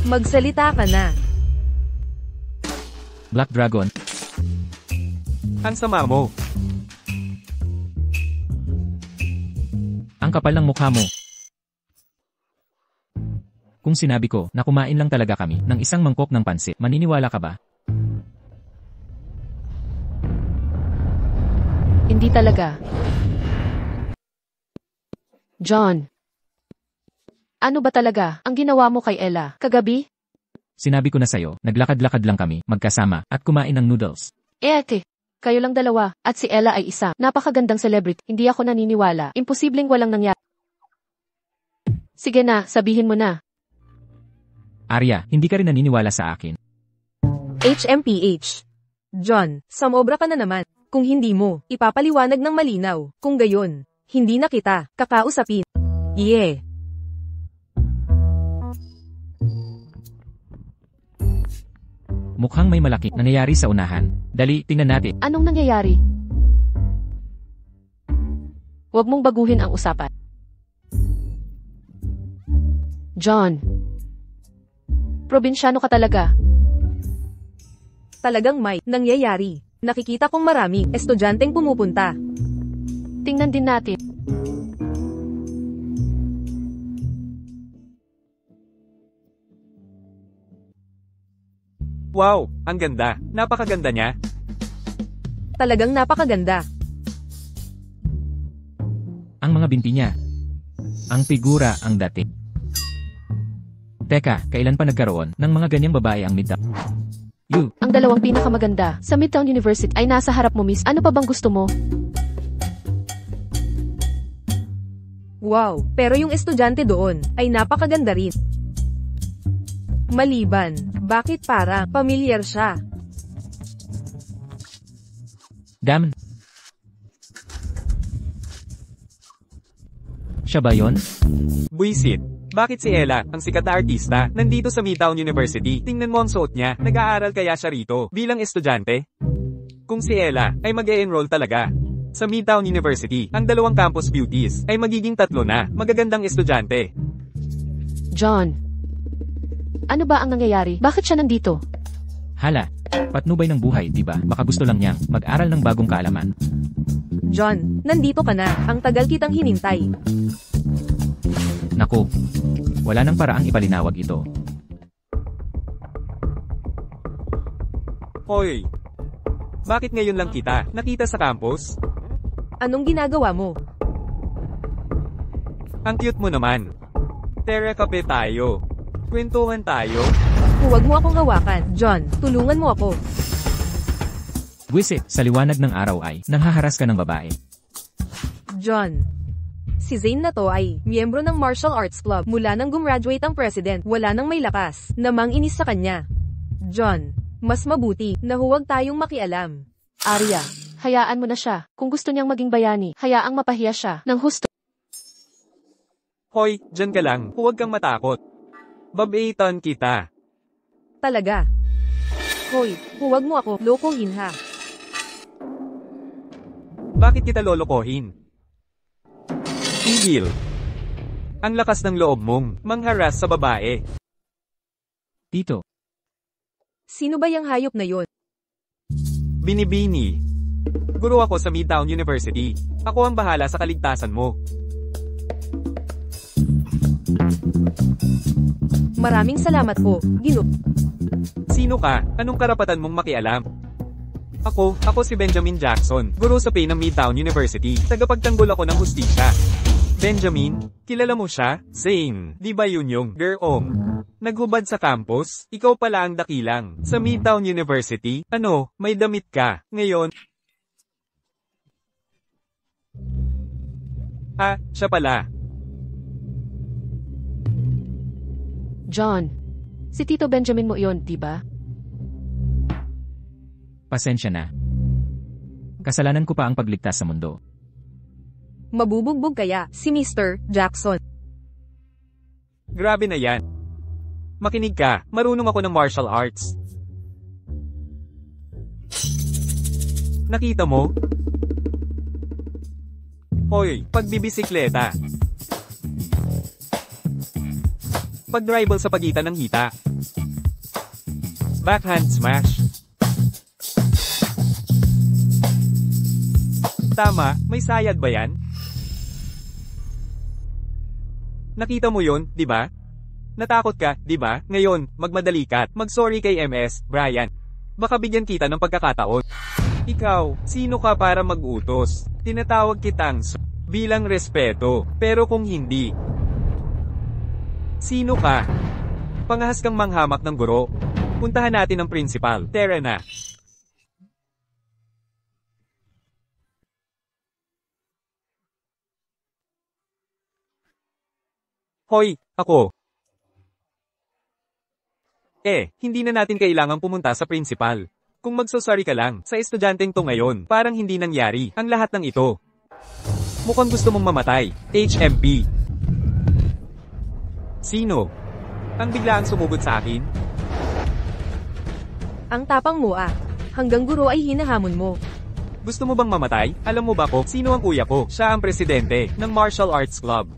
Magsalita ka na. Black Dragon, Ang sama mo. ang kapal ng mukha mo. Kung sinabi ko na kumain lang talaga kami ng isang mangkok ng pansit, maniniwala ka ba? Hindi talaga. John. Ano ba talaga ang ginawa mo kay Ella kagabi? Sinabi ko na sa'yo, naglakad-lakad lang kami, magkasama, at kumain ng noodles. Ate, kayo lang dalawa, at si Ella ay isa. Napakagandang celebrity, hindi ako naniniwala. Imposibleng walang nangyari. Sige na, sabihin mo na. Arya, hindi ka rin naniniwala sa akin. HMPH. John, sumobra ka na naman. Kung hindi mo, ipapaliwanag ng malinaw. Kung gayon, hindi na kita kakausapin. Yeah. Mukhang may malaki nangyayari sa unahan. Dali, tingnan natin. Anong nangyayari? Huwag mong baguhin ang usapan. John. Probinsyano ka talaga. Talagang may nangyayari. Nakikita kong maraming estudyanteng pumupunta. Tingnan din natin. Wow, ang ganda. Napakaganda niya. Talagang napakaganda. Ang mga binti niya. Ang figura ang dating. Teka, kailan pa nagkaroon ng mga ganyang babae ang midtown? Ang dalawang pinakamaganda sa Midtown University ay nasa harap mo, miss. Ano pa bang gusto mo? Wow, pero yung estudyante doon ay napakaganda rin. Maliban, bakit para pamilyar siya? Damn. Siya ba yon? Buisit. Bakit si Ella, ang sikat na artista, nandito sa Midtown University? Tingnan mo ang suot niya. Nag-aaral kaya siya rito bilang estudyante? Kung si Ella ay mag-e-enroll talaga sa Midtown University, ang dalawang campus beauties ay magiging 3 na magagandang estudyante. John. Ano ba ang nangyayari? Bakit siya nandito? Hala, patnubay ng buhay, di ba? Baka gusto lang niyang mag-aral ng bagong kaalaman. John, nandito ka na. Ang tagal kitang hinintay. Naku, wala nang paraang ipalinawag ito. Hoy! Bakit ngayon lang kita nakita sa campus? Anong ginagawa mo? Ang cute mo naman. Tara, kape tayo. Kwentuhan tayo. Huwag mo akong hawakan. John, tulungan mo ako. Buwisit, sa liwanag ng araw ay nanghaharas ka ng babae. John. Si Zane na to ay miyembro ng Martial Arts Club. Mula nang gumraduate ang president, wala nang may lakas. Namang inis sa kanya. John, mas mabuti na huwag tayong makialam. Arya, hayaan mo na siya. Kung gusto niyang maging bayani, hayaang mapahiya siya ng husto. Hoy, dyan ka lang, huwag kang matakot. Babaitan kita. Talaga. Hoy, huwag mo ako lokohin ha. Bakit kita lolokohin? Tigil. Ang lakas ng loob mong mangharas sa babae. Tito, Sino ba yung hayop na yon? Binibini. Guro ako sa Midtown University. Ako ang bahala sa kaligtasan mo. Maraming salamat po, Gino. Sino ka? Anong karapatan mong makialam? Ako si Benjamin Jackson, guro sa PAY ng Midtown University. Tagapagtanggol ako ng hustisya. Benjamin, kilala mo siya? Zane, di ba yun yung girl naghubad sa campus? Ikaw pala ang dakilang. Sa Midtown University, ano, may damit ka. Ngayon, siya pala. John, si Tito Benjamin mo iyon, di ba? pasensya na. Kasalanan ko pa ang pagligtas sa mundo. Mabubugbog kaya si Mr. Jackson. Grabe na yan. Makinig ka, marunong ako ng martial arts. Nakita mo? Hoy, pagbibisikleta. Pag-dribble sa pagitan ng hita. Backhand smash. Tama, may sayad ba yan? Nakita mo yon, di ba? Natakot ka, di ba? Ngayon, magmadali ka. Mag-sorry kay MS, Brian. Baka bigyan kita ng pagkakataon. Ikaw, sino ka para mag-utos? Tinatawag kitang bilang respeto. Pero kung hindi, sino ka? Pangahas kang manghamak ng guro. Puntahan natin ang principal. Tara na. Hoy, ako. Hindi na natin kailangang pumunta sa principal. Kung magsusori ka lang, sa estudyanteng to ngayon, parang hindi nangyari ang lahat ng ito. Mukhang gusto mong mamatay, HMP. Sino? Ang biglaang sumugod sa akin? Ang tapang mo ah. Hanggang guro ay hinahamon mo. Gusto mo bang mamatay? Alam mo ba ko, sino ang kuya ko? Siya ang presidente ng Martial Arts Club.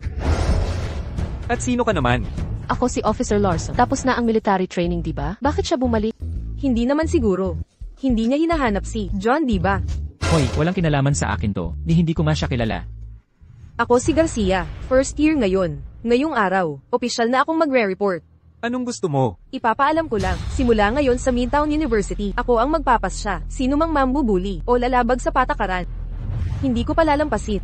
At sino ka naman? Ako si Officer Larson. Tapos na ang military training, di ba? Bakit siya bumalik? Hindi naman siguro. Hindi niya hinahanap si John, di ba? Hoy, walang kinalaman sa akin to, hindi ko nga siya kilala. Ako si Garcia, first year ngayon. Ngayong araw, opisyal na akong magre-report. Anong gusto mo? Ipapaalam ko lang, simula ngayon sa Midtown University, ako ang magpapasya. Sino mang mambubuli o lalabag sa patakaran. Hindi ko palalampasin.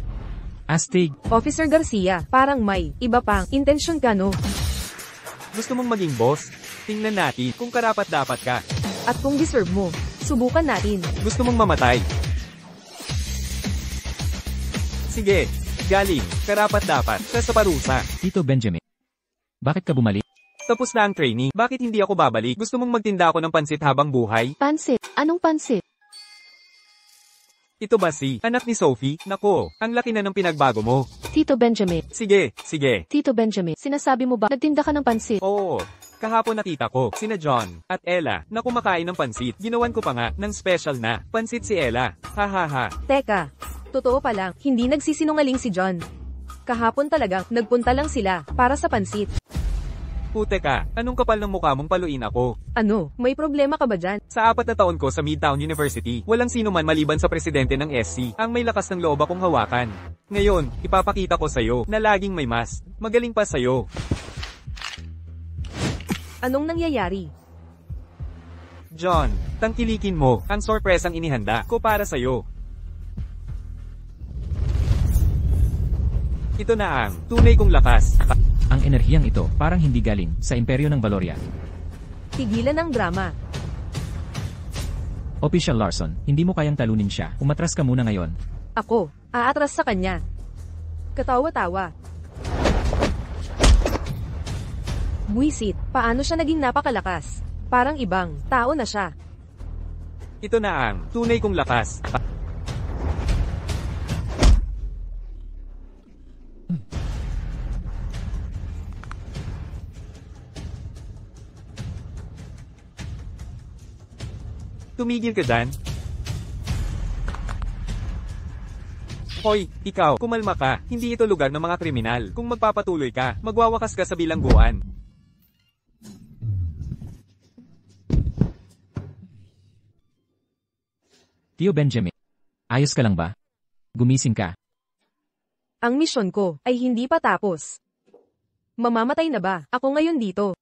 Astig, Officer Garcia, parang may iba pang intensyon ka no? Gusto mong maging boss? Tingnan natin kung karapat-dapat ka. At kung deserve mo, subukan natin. Gusto mong mamatay? Sige, galing, karapat-dapat, sa parusa. Tito Benjamin. Bakit ka bumalik? Tapos na ang training, bakit hindi ako babalik? Gusto mong magtinda ako ng pansit habang buhay? Pansit? Anong pansit? Ito ba si anak ni Sophie? Nako, ang laki na ng pinagbago mo. Tito Benjamin. Sige. Tito Benjamin, sinasabi mo ba nagtinda ka ng pansit? Oo, kahapon nakita ko sina John at Ella na kumakain ng pansit. Ginawan ko pa nga ng special na pansit si Ella. Hahaha. Teka, totoo pa lang, hindi nagsisinungaling si John. Kahapon talagang nagpunta lang sila para sa pansit. Pute ka, anong kapal ng mukha mong paluin ako? Ano, may problema ka ba dyan? Sa 4 na taon ko sa Midtown University, walang sino man maliban sa presidente ng SC ang may lakas ng loob akong hawakan. Ngayon, ipapakita ko sa'yo na laging may mas. Magaling pa sa'yo. Anong nangyayari? John, tangkilikin mo ang sorpresang inihanda ko para sa'yo. Ito na ang tunay kong lakas. Ang enerhiyang ito parang hindi galing sa imperyo ng Valoria. Tigilan ang drama. Official Larson, hindi mo kayang talunin siya. Umatras ka muna ngayon. Ako, aatras sa kanya. Katawa-tawa. Buisit, paano siya naging napakalakas? Parang ibang tao na siya. Ito na ang tunay kong lakas. Tumigil ka dyan. Hoy, ikaw, kumalma ka. Hindi ito lugar ng mga kriminal. Kung magpapatuloy ka, magwawakas ka sa bilangguan. Tio Benjamin, ayos ka lang ba? Gumising ka. Ang misyon ko ay hindi pa tapos. Mamamatay na ba ako ngayon dito?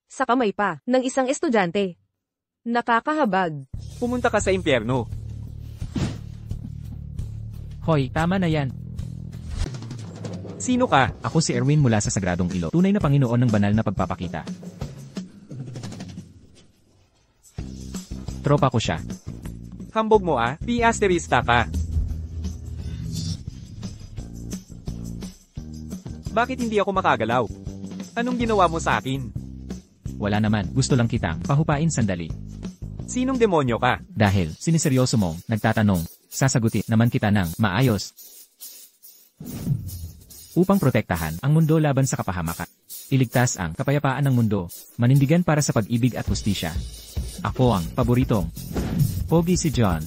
Sa kamay pa ng isang estudyante. Nakakahabag. Pumunta ka sa impyerno. Hoy, tama na yan. Sino ka? Ako si Erwin mula sa Sagradong Ilog. Tunay na Panginoon ng banal na pagpapakita. Tropa ko siya. Hambog mo ah, piasterista ka. Bakit hindi ako makagalaw? Anong ginawa mo sa akin? Wala naman, gusto lang kitang pahupain sandali. Sinong demonyo ka? Dahil siniseryoso mong nagtatanong, sasagutin naman kita ng maayos. Upang protektahan ang mundo laban sa kapahamakan. Iligtas ang kapayapaan ng mundo, manindigan para sa pag-ibig at hustisya. Ako ang paboritong Pogi si John.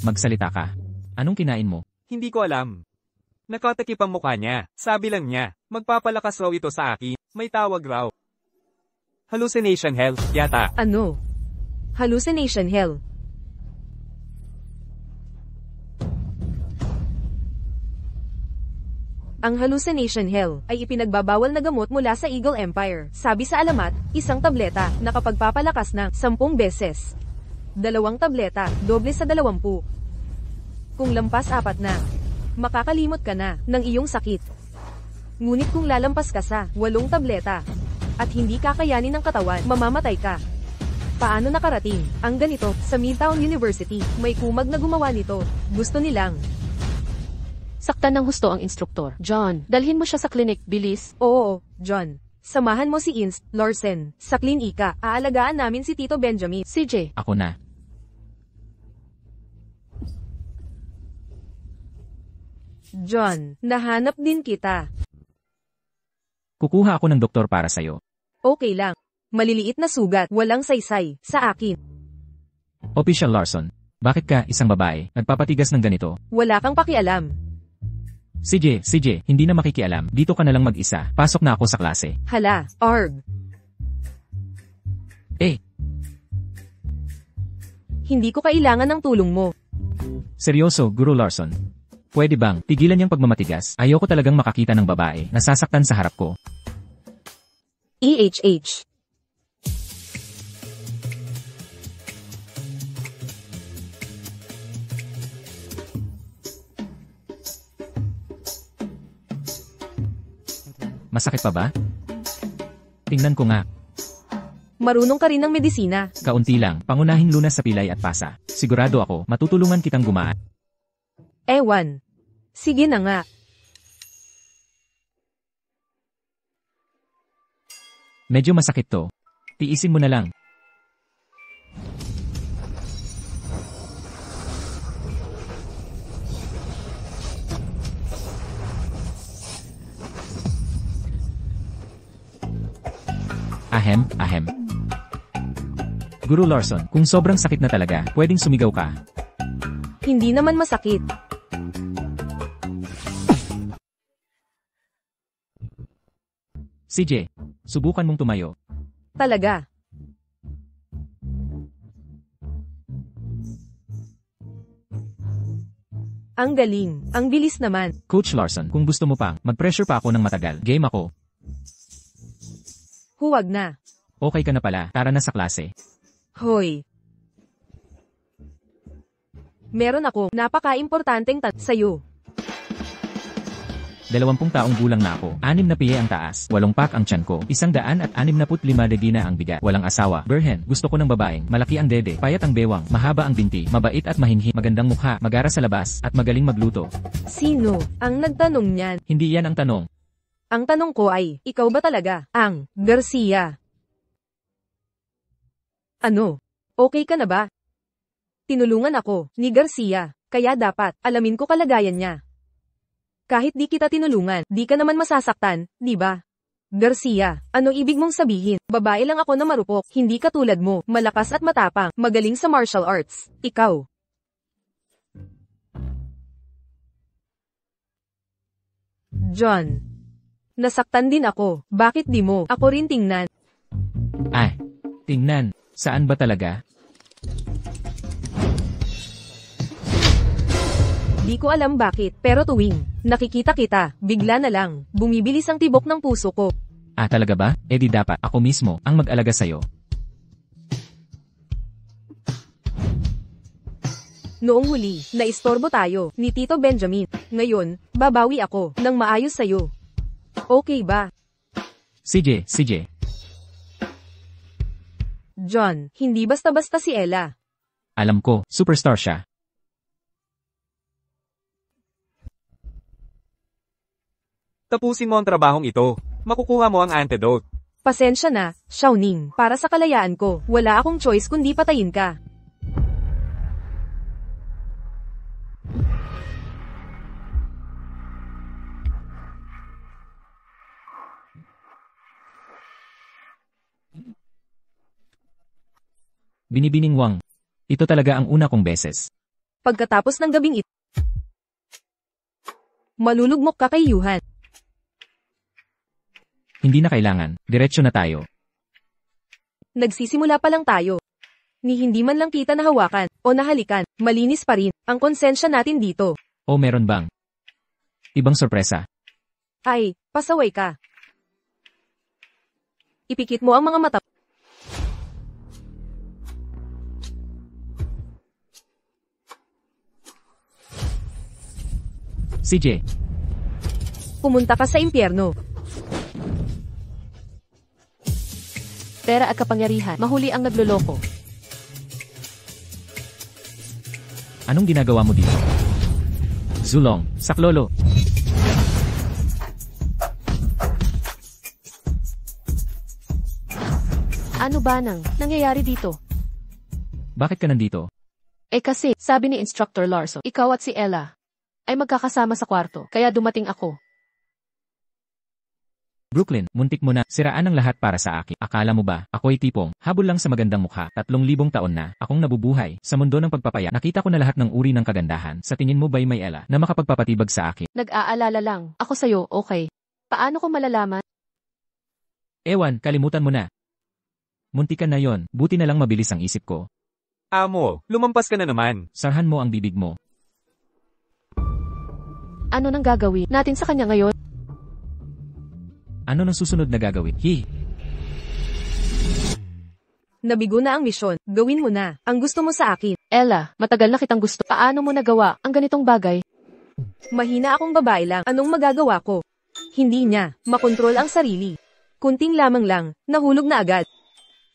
Magsalita ka. Anong kinain mo? Hindi ko alam. Nakatakip ang mukha niya. Sabi lang niya, magpapalakas raw ito sa akin. May tawag raw. Hallucination hell, yata. Ano? Hallucination hell. Ang hallucination hell ay ipinagbabawal na gamot mula sa Eagle Empire. Sabi sa alamat, isang tableta na kapagpapalakas ng 10 beses. 2 tableta, doble sa 20. Kung lampas 4 na, makakalimot ka na ng iyong sakit. Ngunit kung lalampas ka sa 8 tableta, at hindi kakayanin ng katawan, mamamatay ka. Paano nakarating ang ganito sa Midtown University? May kumag na gumawa nito. Gusto nilang Saktan ng husto ang instruktor. John, dalhin mo siya sa klinik, bilis. Oo, John. Samahan mo si Inst. Larsen sa klinika. Aalagaan namin si Tito Benjamin. CJ, Ako na. John, nahanap din kita. Kukuha ako ng doktor para sa'yo. Okay lang. Maliliit na sugat, walang saysay, sa akin. Official Larson, bakit ka, isang babae, nagpapatigas ng ganito? Wala kang pakialam. CJ, hindi na makikialam. Dito ka na lang mag-isa. Pasok na ako sa klase. Hala, Arg. Hindi ko kailangan ng tulong mo. Seryoso, Guru Larson. Pwede bang tigilan niyang pagmamatigas? Ayoko talagang makakita ng babae nasasaktan sa harap ko. EHH. Masakit pa ba? Tingnan ko nga. Marunong ka rin ng medisina. Kaunti lang, pangunahing lunas sa pilay at pasa. Sigurado ako, matutulungan kitang gumaan. Ewan. Sige na nga. Medyo masakit to. Tiisin mo na lang. Ahem. Guru Larson, kung sobrang sakit na talaga, pwedeng sumigaw ka. Hindi naman masakit. CJ, subukan mong tumayo. Talaga. Ang galing. Ang bilis naman. Coach Larson, kung gusto mo pang, mag-pressure pa ako ng matagal. Game ako. Huwag na. Okay ka na pala, tara na sa klase. Hoy. Meron ako napaka-importanteng sa'yo. 20 taong gulang na ako. 6 na piye ang taas. 8 pak ang tiyan ko. 165 degina ang bigat. Walang asawa. Berhen, gusto ko ng babaeng. Malaki ang dede, payat ang bewang, mahaba ang binti, mabait at mahinhi, magandang mukha, magara sa labas, at magaling magluto. Sino ang nagtanong niyan? Hindi yan ang tanong. Ang tanong ko ay, ikaw ba talaga ang Garcia? Ano? Okay ka na ba? Tinulungan ako ni Garcia, kaya dapat alamin ko kalagayan niya. Kahit di kita tinulungan, di ka naman masasaktan, di ba? Garcia, ano ibig mong sabihin? Babae lang ako na marupok, hindi katulad mo, malakas at matapang, magaling sa martial arts. Ikaw. John. Nasaktan din ako, bakit di mo ako rin tingnan? Tingnan, saan ba talaga? Di ko alam bakit, pero tuwing nakikita kita, bigla na lang, bumibilis ang tibok ng puso ko. Talaga ba? Di dapat ako mismo ang mag-alaga sa'yo. Noong huli, naistorbo tayo ni Tito Benjamin. Ngayon, babawi ako ng maayos sa'yo. Okay ba? CJ. John, hindi basta-basta si Ella. Alam ko, superstar siya. Tapusin mo ang trabahong ito. Makukuha mo ang antidote. Pasensya na, Xiaoning, para sa kalayaan ko, wala akong choice kundi patayin ka. Binibining Wang. Ito talaga ang una kong beses. Pagkatapos ng gabing ito, malulugmok ka kay Yuhan. Hindi na kailangan, diretso na tayo. Nagsisimula pa lang tayo. Ni hindi man lang kita nahawakan o nahalikan, malinis pa rin ang konsensya natin dito. O meron bang ibang sorpresa? Ay, pasaway ka. Ipikit mo ang mga mata. CJ, Pumunta ka sa impyerno. Pera at kapangyarihan, mahuli ang nagloloko. anong ginagawa mo dito? Zulong, saklolo. Ano ba nang nangyayari dito? Bakit ka nandito? Kasi, sabi ni Instructor Larson, ikaw at si Ella ay magkakasama sa kwarto, kaya dumating ako. Brooklyn, muntik mo na, siraan ang lahat para sa akin. Akala mo ba, ako'y tipong, habol lang sa magandang mukha, 3,000 taon na, akong nabubuhay, sa mundo ng pagpapaya, nakita ko na lahat ng uri ng kagandahan, sa tingin mo ba'y may Ella, na makapagpapatibag sa akin? Nag-aalala lang, ako sa'yo, okay. Paano ko malalaman? Ewan, kalimutan mo na. Muntikan na yon, buti na lang mabilis ang isip ko. Amo, lumampas ka na naman. Sarhan mo ang bibig mo. Ano nang gagawin natin sa kanya ngayon? Ano nang susunod na gagawin? Nabigo na ang misyon, gawin mo na ang gusto mo sa akin. Ella, matagal na kitang gusto. Paano mo nagawa ang ganitong bagay? Mahina akong babae lang, anong magagawa ko? Hindi niya makontrol ang sarili. Kunting lamang lang, nahulog na agad.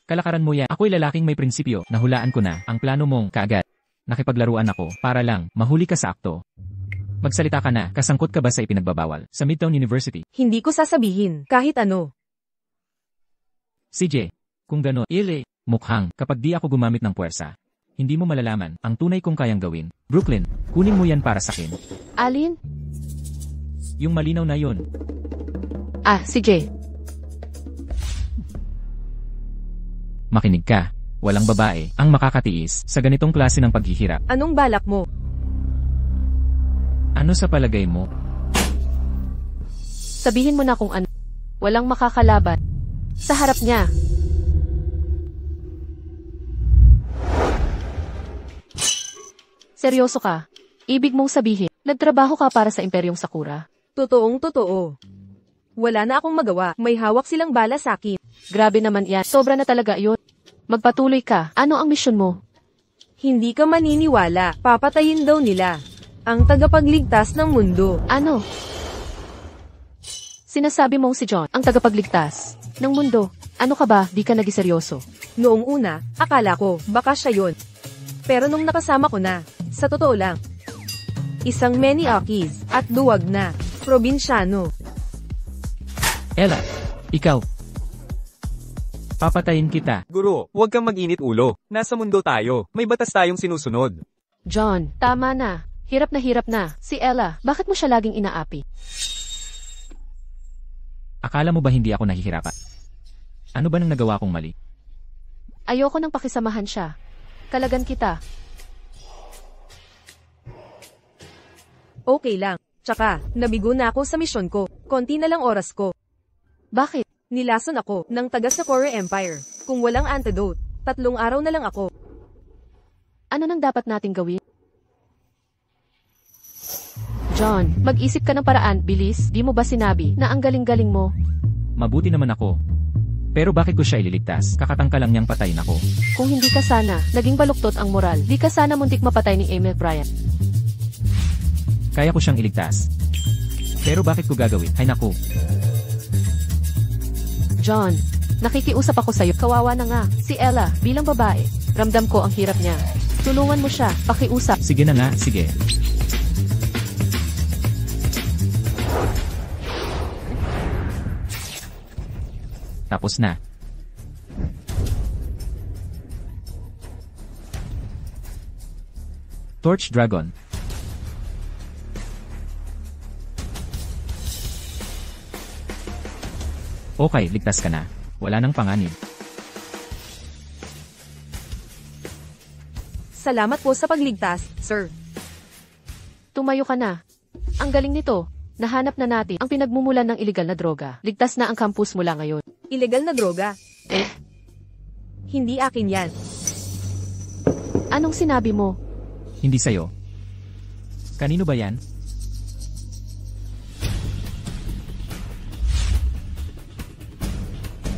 Kalakaran mo yan. Ako'y lalaking may prinsipyo, nahulaan ko na, ang plano mong, kaagad. Nakipaglaruan ako, para lang, mahuli ka sa akto. Magsalita ka na, kasangkot ka ba sa ipinagbabawal, sa Midtown University? Hindi ko sasabihin, kahit ano. CJ, kung gano'n, mukhang, kapag di ako gumamit ng puwersa, hindi mo malalaman, ang tunay kong kayang gawin. Brooklyn, kunin mo yan para sakin. Alin? Yung malinaw na yun. CJ. Makinig ka. Walang babae ang makakatiis sa ganitong klase ng paghihirap. Anong balak mo? Ano sa palagay mo? Sabihin mo na kung ano. Walang makakalaban sa harap niya. Seryoso ka? Ibig mong sabihin, nagtrabaho ka para sa Imperyong Sakura? Totoong totoo. Wala na akong magawa, may hawak silang bala sa akin. Grabe naman yan, sobra na talaga yun. Magpatuloy ka, ano ang misyon mo? Hindi ka maniniwala, papatayin daw nila ang tagapagligtas ng mundo. Ano? Sinasabi mong si John ang tagapagligtas ng mundo. Ano ka ba, di ka nagiseryoso? Noong una, akala ko, baka siya yun. Pero nung nakasama ko na, sa totoo lang, isang Maniakis, at duwag na, probinsyano. Ella, ikaw. Papatayin kita. Guro, huwag kang mag-init ulo. Nasa mundo tayo. May batas tayong sinusunod. John, tama na. Hirap na. Si Ella, bakit mo siya laging inaapi? Akala mo ba hindi ako nahihirapan? Ano ba nang nagawa kong mali? Ayoko nang pakisamahan siya. Kalagan kita. Okay lang. Tsaka, nabigo na ako sa misyon ko. Konti na lang oras ko. Bakit? Nilason ako ng taga Sakura Empire. Kung walang antidote, 3 araw na lang ako. Ano nang dapat nating gawin? John, mag-isip ka ng paraan, bilis. Di mo ba sinabi na ang galing-galing mo? Mabuti naman ako. Pero bakit ko siya ililigtas? Kakatangka lang niyang patayin ako. Kung hindi ka sana, naging baluktot ang moral. Di ka sana muntik mapatay ni Emil Bryant. Kaya ko siyang iligtas. Pero bakit ko gagawin? Ay naku. John, nakikiusap ako sa'yo. Kawawa na nga. Si Ella, bilang babae, ramdam ko ang hirap niya. Tulungan mo siya, pakiusap. Sige na nga, sige. Tapos na. Torch Dragon. Okay, ligtas ka na. Wala nang panganib. Salamat po sa pagligtas, sir. Tumayo ka na. Ang galing nito. Nahanap na natin ang pinagmumulan ng iligal na droga. Ligtas na ang campus mula ngayon. Ilegal na droga. Hindi akin yan. Anong sinabi mo? Hindi sa'yo. Kanino ba yan?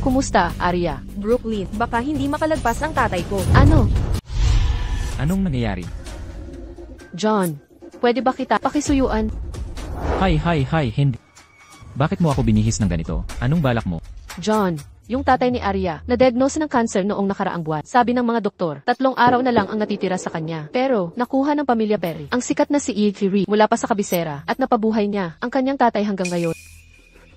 Kumusta, Arya? Brooklyn, baka hindi makalagpas ang tatay ko. Ano? Anong nangyayari? John, pwede ba kita pakisuyuan? Hi, hindi. Bakit mo ako binihis ng ganito? Anong balak mo? John, yung tatay ni Arya, na-diagnose ng cancer noong nakaraang buwan. Sabi ng mga doktor, 3 araw na lang ang natitira sa kanya. Pero, nakuha ng pamilya Perry ang sikat na si E.T. Reed mula pa sa kabisera at napabuhay niya ang kanyang tatay hanggang ngayon.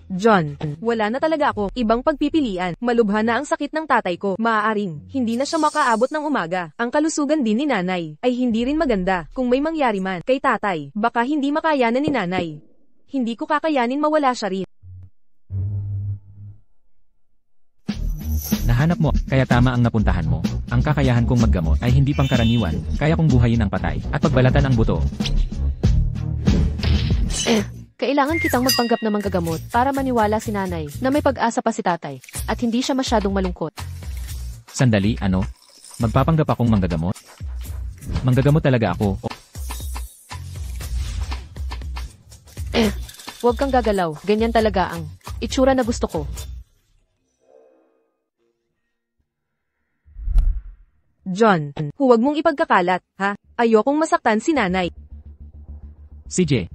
John, wala na talaga ako ibang pagpipilian. Malubha na ang sakit ng tatay ko. Maaaring, hindi na siya makaabot ng umaga. Ang kalusugan din ni nanay ay hindi rin maganda. Kung may mangyari man kay tatay, baka hindi makayanan ni nanay. Hindi ko kakayanin mawala siya rin. Nahanap mo, kaya tama ang napuntahan mo. Ang kakayahan kong maggamot ay hindi pangkaraniwan. Kaya kong buhayin ang patay at pagbalatan ang buto. Kailangan kitang magpanggap na manggagamot para maniwala si nanay na may pag-asa pa si tatay at hindi siya masyadong malungkot. Sandali, ano? Magpapanggap akong manggagamot? Manggagamot talaga ako. Huwag kang gagalaw. Ganyan talaga ang itsura na gusto ko. John, huwag mong ipagkakalat, ha? Ayokong masaktan si nanay. CJ.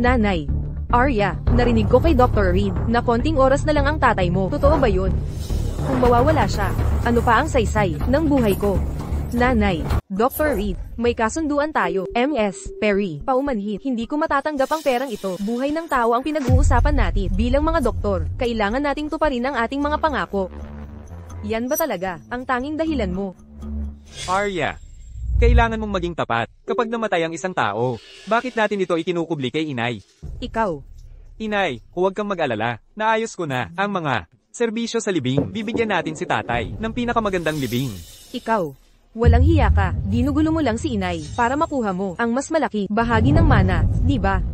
Nanay. Arya, narinig ko kay Dr. Reed na konting oras na lang ang tatay mo. Totoo ba yun? Kung mawawala siya, ano pa ang saysay ng buhay ko? Nanay, Dr. Reed, may kasunduan tayo. MS, Perry, paumanhid. Hindi ko matatanggap ang perang ito. Buhay ng tao ang pinag-uusapan natin. Bilang mga doktor, kailangan nating tuparin ang ating mga pangako. Yan ba talaga ang tanging dahilan mo? Arya, kailangan mong maging tapat kapag namatay ang isang tao. Bakit natin ito ikinukubli kay inay? Ikaw. Inay, huwag kang mag-alala. Naayos ko na ang mga serbisyo sa libing. Bibigyan natin si tatay ng pinakamagandang libing. Ikaw. Walang hiya ka. Ginugulo mo lang si inay para makuha mo ang mas malaki bahagi ng mana, di ba?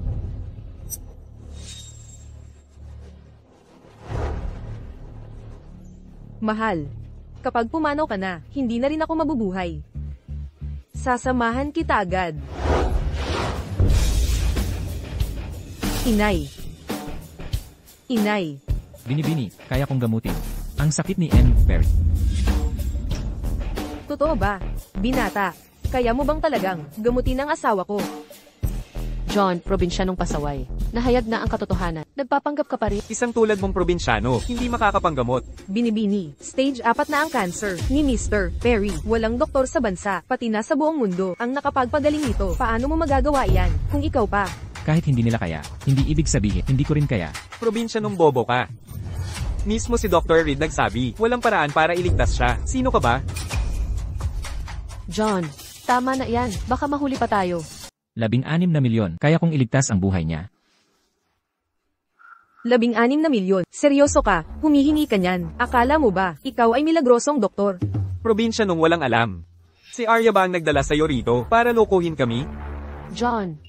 Mahal. Kapag pumanaw ka na, hindi na rin ako mabubuhay. Sasamahan kita agad. Inay. Inay. Binibini, kaya kong gamutin. Ang sakit ni M. Perry. Totoo ba? Binata, kaya mo bang talagang gamutin ang asawa ko? John, probinsyanong pasaway. Nahayag na ang katotohanan. Nagpapanggap ka pa rin. Isang tulad mong probinsyano, hindi makakapanggamot. Binibini, stage 4 na ang cancer ni Mr. Perry. Walang doktor sa bansa, pati na sa buong mundo, ang nakapagpagaling nito. Paano mo magagawa yan, kung ikaw pa? Kahit hindi nila kaya, hindi ibig sabihin, hindi ko rin kaya. Probinsyanong bobo ka. Mismo si Dr. Reed nagsabi, walang paraan para iligtas siya. Sino ka ba? John, tama na yan. Baka mahuli pa tayo. 16 na milyon, kaya kong iligtas ang buhay niya. 16 na milyon. Seryoso ka, humihingi ka niyan. Akala mo ba, ikaw ay milagrosong doktor? Probinsyanong walang alam. Si Arya ba ang nagdala sa'yo rito para lokohin kami? John,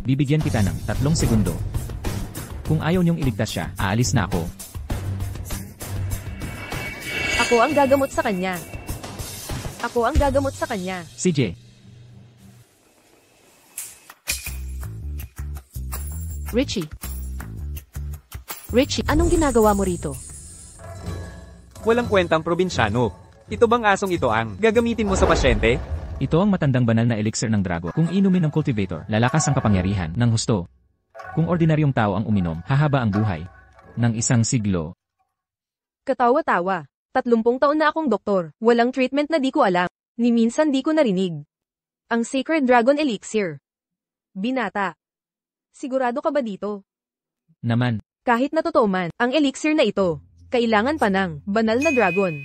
Bibigyan kita ng 3 segundo. Kung ayaw niyong iligtas siya, aalis na ako. Ako ang gagamot sa kanya. Ako ang gagamot sa kanya. CJ, Richie, anong ginagawa mo rito? Walang kwentang probinsyano. Ito bang asong ito ang gagamitin mo sa pasyente? ito ang matandang banal na elixir ng dragon. Kung inumin ng cultivator, lalakas ang kapangyarihan ng husto. Kung ordinaryong tao ang uminom, hahaba ang buhay ng 1 siglo. Katawa-tawa. 30 taon na akong doktor. Walang treatment na di ko alam. Ni minsan di ko narinig. Ang Sacred Dragon Elixir. Binata. Sigurado ka ba dito? Naman, Kahit na totoo man, ang elixir na ito, kailangan pa ng banal na dragon.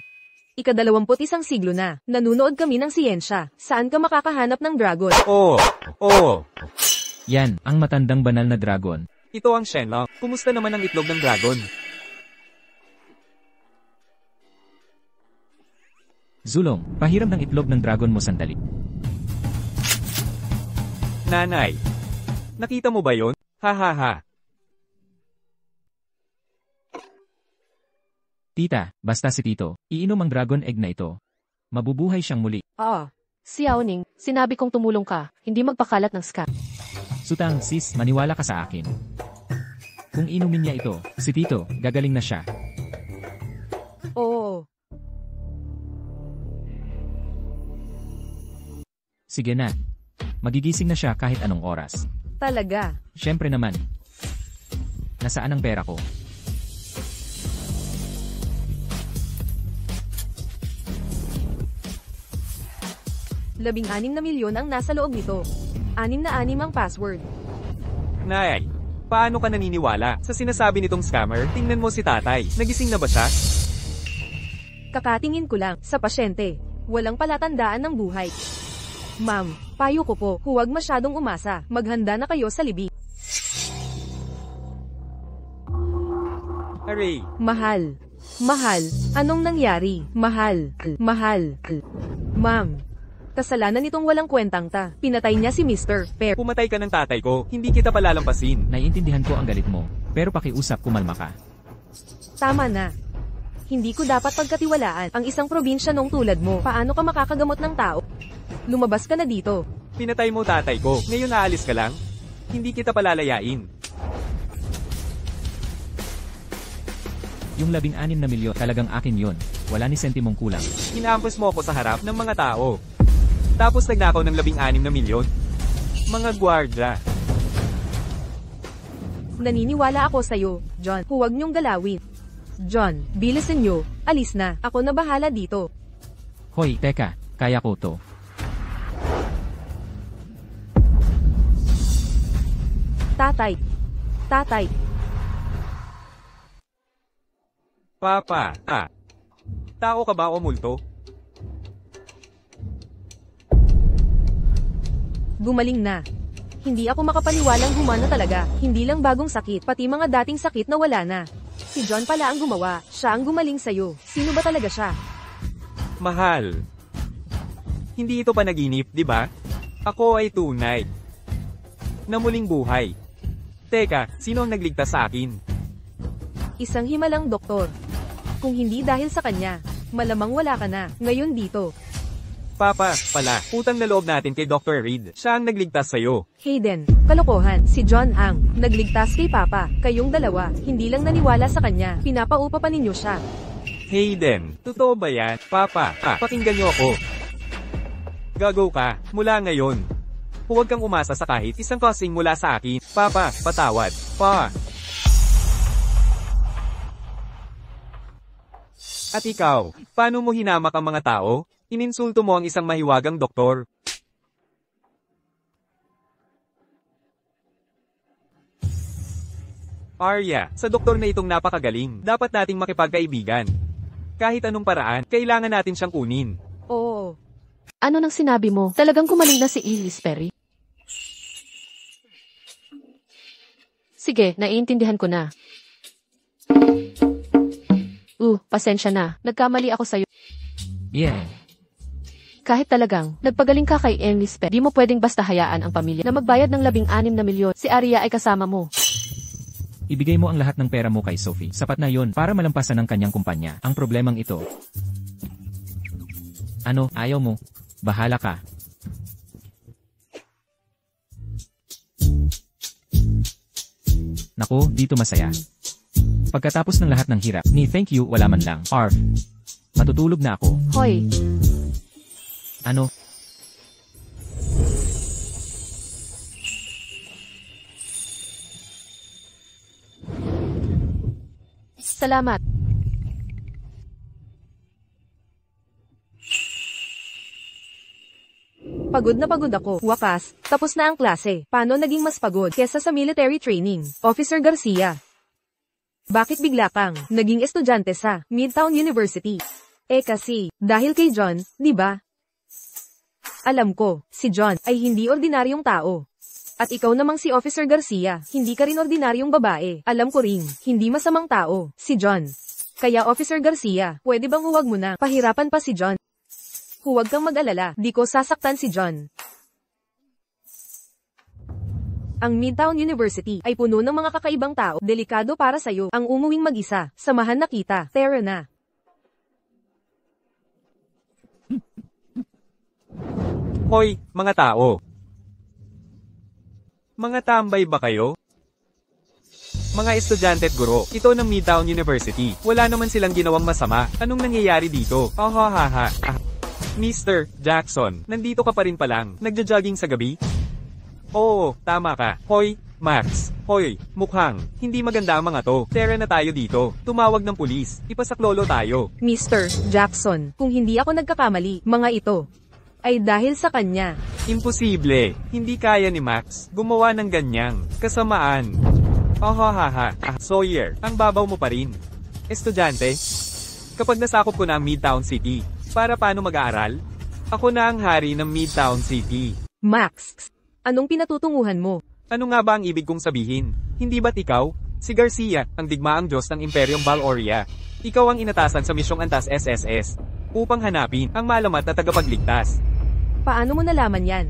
Ika-21 siglo na, nanunood kami ng siyensya. Saan ka makakahanap ng dragon? Oo. yan, ang matandang banal na dragon. Ito ang Shenlong. Kumusta naman ang itlog ng dragon? Zulong, pahiram ng itlog ng dragon mo sandali. Nanay. Nakita mo ba yon? Ha. Tita, basta si Tito, iinom ang dragon egg na ito. Mabubuhay siyang muli. Xiaoning, sinabi kong tumulong ka, hindi magpakalat ng scam. Sutang, sis, maniwala ka sa akin. Kung inumin niya ito, si Tito, gagaling na siya. Oo. Sige na. Magigising na siya kahit anong oras. Talaga. Siyempre naman. Nasaan ang pera ko? $16 na milyon ang nasa loob nito. 6 na 6 ang password. Nay. Paano ka naniniwala sa sinasabi nitong scammer? Tingnan mo si tatay. Nagising na ba siya? Kakatingin ko lang sa pasyente. Walang palatandaan ng buhay. Ma'am, payo ko po, huwag masyadong umasa. Maghanda na kayo sa libing. Aray. Mahal. Anong nangyari? Mahal. Ma'am, kasalanan nitong walang kwentang ta. Pinatay niya si Mr. Perry. Pumatay ka ng tatay ko. Hindi kita palalampasin. Naiintindihan ko ang galit mo, pero pakiusap kumalma ka. Tama na. Hindi ko dapat pagkatiwalaan ang isang probinsyanong tulad mo. Paano ka makakagamot ng tao? Lumabas ka na dito. Pinatay mo tatay ko. Ngayon aalis ka lang? Hindi kita palalayain. Yung 16 na milyon, talagang akin yon. Wala ni sentimong kulang. Inaampas mo ako sa harap ng mga tao. Tapos nagnakaw ng 16 na milyon. Mga gwardya. Naniniwala ako sa'yo, John. Huwag niyong galawin. John, bilisan niyo. Alis na. Ako na bahala dito. Hoy, teka, kaya ko to. Tatay. Papa, tao ka ba o multo? Gumaling na. Hindi ako makapaniwalang humana talaga. Hindi lang bagong sakit, pati mga dating sakit na wala na. Si John pala ang gumawa. Siya ang gumaling sa'yo. Sino ba talaga siya? Mahal. Hindi ito panaginip, di ba? Ako ay tunay. Na muling buhay. Teka, sino ang nagligtas sa akin? Isang himalang doktor. Kung hindi dahil sa kanya, malamang wala ka na, ngayon dito. Papa, pala, utang na loob natin kay Dr. Reed. Siya ang nagligtas sa'yo. Hayden, kalokohan, si John ang nagligtas kay Papa. Kayong dalawa, hindi lang naniwala sa kanya, pinapaupa pa ninyo siya. Hayden, totoo ba yan? Papa, pakinggan niyo ako. Gago ka, mula ngayon. Huwag kang umasa sa kahit isang kasing mula sa akin. Papa, patawad. Pa. At ikaw, paano mo hinamak ang mga tao? Ininsulto mo ang isang mahiwagang doktor. Arya, sa doktor na itong napakagaling, dapat nating makipagkaibigan. Kahit anong paraan, kailangan natin siyang kunin. Oo. Ano nang sinabi mo? Talagang kumaling na si Ellis Perry? Sige, naiintindihan ko na. Pasensya na. Nagkamali ako sa'yo. Yeah. Kahit talagang, nagpagaling ka kay Ellis Perry, di mo pwedeng basta hayaan ang pamilya na magbayad ng 16 na milyon. Si Arya ay kasama mo. Ibigay mo ang lahat ng pera mo kay Sophie. Sapat na yon para malampasan ang kanyang kumpanya. Ang problemang ito. Ano, ayaw mo? Bahala ka. Naku, dito masaya. Pagkatapos ng lahat ng hirap, ni thank you, wala man lang. Arf. Matutulog na ako. Hoy, Ano? salamat. Pagod na pagod ako. Wakas, tapos na ang klase. Paano naging mas pagod kesa sa military training? Officer Garcia. Bakit bigla kang naging estudyante sa Midtown University? Kasi, dahil kay John, di ba? Alam ko, si John ay hindi ordinaryong tao. At ikaw namang si Officer Garcia, hindi ka rin ordinaryong babae. Alam ko rin, hindi masamang tao, si John. Kaya Officer Garcia, pwede bang huwag mo na pahirapan pa si John? Huwag kang mag-alala, di ko sasaktan si John. Ang Midtown University ay puno ng mga kakaibang tao, delikado para sa'yo. Ang umuwing mag-isa, samahan na kita, tara na. Hoy, mga tao. Mga tambay ba kayo? Mga estudyante at guro, ito ng Midtown University. Wala naman silang ginawang masama. Anong nangyayari dito? Mr. Jackson, nandito ka pa rin palang. Nagja-jogging sa gabi? Oo, tama ka. Hoy, Max. Hoy, mukhang hindi maganda ang mga to. Tara na tayo dito. Tumawag ng pulis. Ipasaklolo tayo. Mr. Jackson, kung hindi ako nagkakamali, mga ito ay dahil sa kanya. Imposible. Hindi kaya ni Max gumawa ng ganyang kasamaan. Sawyer, ang babaw mo pa rin. Estudyante, kapag nasakop ko na ang Midtown City, para paano mag-aaral? Ako na ang hari ng Midtown City. Max, anong pinatutunguhan mo? Ano nga ba ang ibig kong sabihin? Hindi ba't ikaw? Si Garcia, ang digmaang Diyos ng Imperyong Valoria. Ikaw ang inatasan sa misyong Antas SSS upang hanapin ang malamat na tagapagligtas. Paano mo nalaman yan?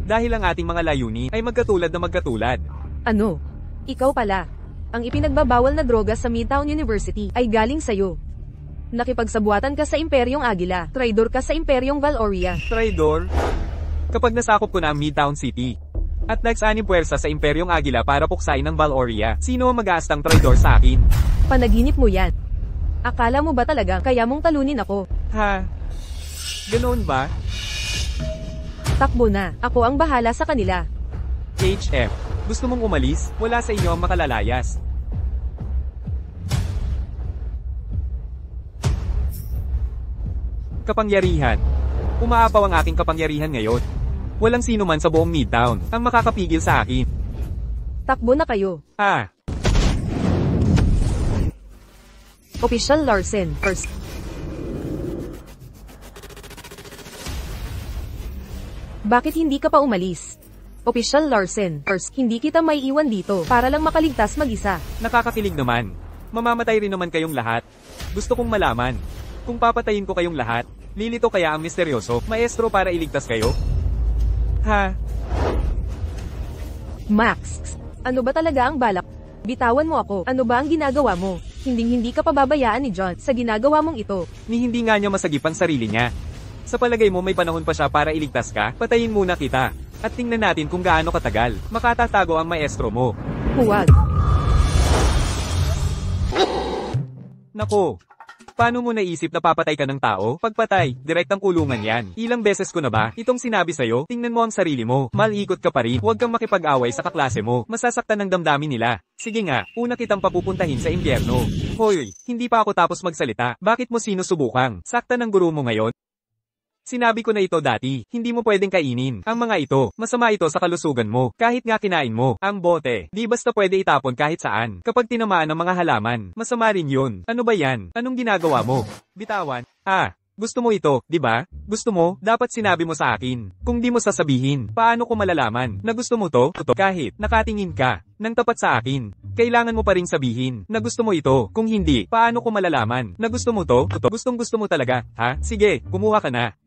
Dahil ang ating mga layunin ay magkatulad na magkatulad. Ano? Ikaw pala. Ang ipinagbabawal na droga sa Midtown University ay galing sa'yo. Nakipagsabuatan ka sa Imperyong Agila, traidor ka sa Imperyong Valoria. Traidor? Kapag nasakop ko na ang Midtown City, at nagsanim puwersa sa Imperyong Agila para puksain ang Valoria, sino ang mag-aastang traidor sa akin? Panaginip mo yan. Akala mo ba talaga kaya mong talunin ako? Ha? Ganoon ba? Takbo na, ako ang bahala sa kanila. HF, gusto mong umalis? Wala sa inyo ang makalalayas. Kapangyarihan. Umaapaw ang aking kapangyarihan ngayon. Walang sino man sa buong Midtown ang makakapigil sa akin. Takbo na kayo. Official Larsen, first. Bakit hindi ka pa umalis? Official Larsen, first. Hindi kita may iwan dito para lang makaligtas mag-isa. Nakakakilig naman. Mamamatay rin naman kayong lahat. Gusto kong malaman. Kung papatayin ko kayong lahat, lilito kaya ang misteryoso, maestro para iligtas kayo? Ha? Max, ano ba talaga ang balak? Bitawan mo ako, ano ba ang ginagawa mo? Hindi ka pababayaan ni John sa ginagawa mong ito. Ni hindi nga niya masagip ang sarili niya. Sa palagay mo may panahon pa siya para iligtas ka? Patayin muna kita. At tingnan natin kung gaano katagal makatatago ang maestro mo. Huwag. Nako. Paano mo naisip na papatay ka ng tao? Pagpatay, direktang kulungan yan. Ilang beses ko na ba itong sinabi sa'yo? Tingnan mo ang sarili mo. Malikot ka pa rin. Huwag kang makipag-away sa kaklase mo. Masasaktan ng damdamin nila. Sige nga, una kitang papupuntahin sa impyerno. Hoy, hindi pa ako tapos magsalita. Bakit mo sinusubukang sakta ng guro mo ngayon? Sinabi ko na ito dati, hindi mo pwedeng kainin ang mga ito. Masama ito sa kalusugan mo. Kahit nga kinain mo ang bote, di basta pwede itapon kahit saan. Kapag tinamaan ng mga halaman, masama rin yun. Ano ba yan? Anong ginagawa mo? Bitawan. Gusto mo ito, di ba? Gusto mo? Dapat sinabi mo sa akin. Kung di mo sasabihin, paano ko malalaman na gusto mo to? Kahit nakatingin ka nang tapat sa akin, kailangan mo pa ring sabihin na gusto mo ito. Kung hindi, paano ko malalaman na gusto mo to? Gustong gusto mo talaga, ha? Sige, kumuha ka na.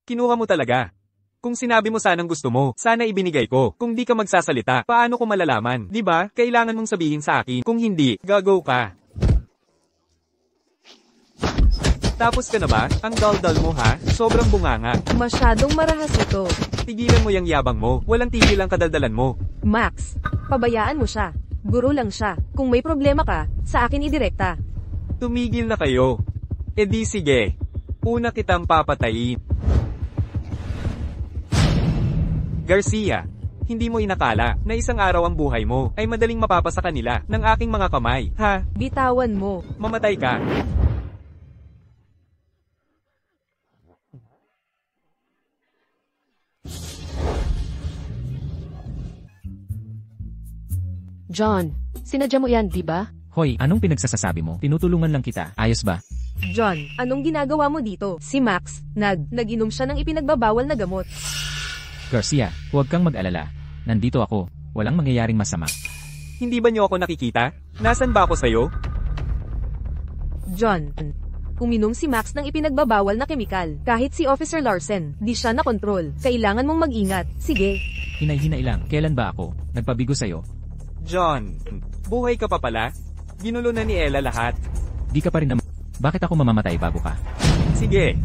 Kinuha mo talaga. Kung sinabi mo sanang gusto mo, sana ibinigay ko. Kung di ka magsasalita, paano ko malalaman? Di ba? Kailangan mong sabihin sa akin. Kung hindi, gagaw ka. Tapos ka na ba? Ang dal-dal mo ha? Sobrang bunganga. Masyadong marahas ito. Tigilan mo yung yabang mo. Walang tigil ang kadaldalan mo. Max, pabayaan mo siya. Guro lang siya. Kung may problema ka, sa akin idirekta. Tumigil na kayo. E di sige. Una kitang papatayin. Garcia, hindi mo inakala na isang araw ang buhay mo ay madaling mapapasa kanila ng aking mga kamay, ha? Bitawan mo. Mamatay ka. John, sinadya mo yan, di ba? Hoy, anong pinagsasasabi mo? Tinutulungan lang kita. Ayos ba? John, anong ginagawa mo dito? Si Max, nag-inom siya ng ipinagbabawal na gamot. Garcia, huwag kang mag-alala. Nandito ako. Walang mangyayaring masama. Hindi ba niyo ako nakikita? Nasaan ba ako sa'yo? John, uminom si Max ng ipinagbabawal na kemikal. Kahit si Officer Larsen, di siya nakontrol. Kailangan mong mag-ingat. Sige. Hinay-hinay lang. Kailan ba ako nagpabigo sa'yo? John, buhay ka pa pala? Ginulo na ni Ella lahat. Di ka pa rin Bakit ako mamamatay bago ka? Sige,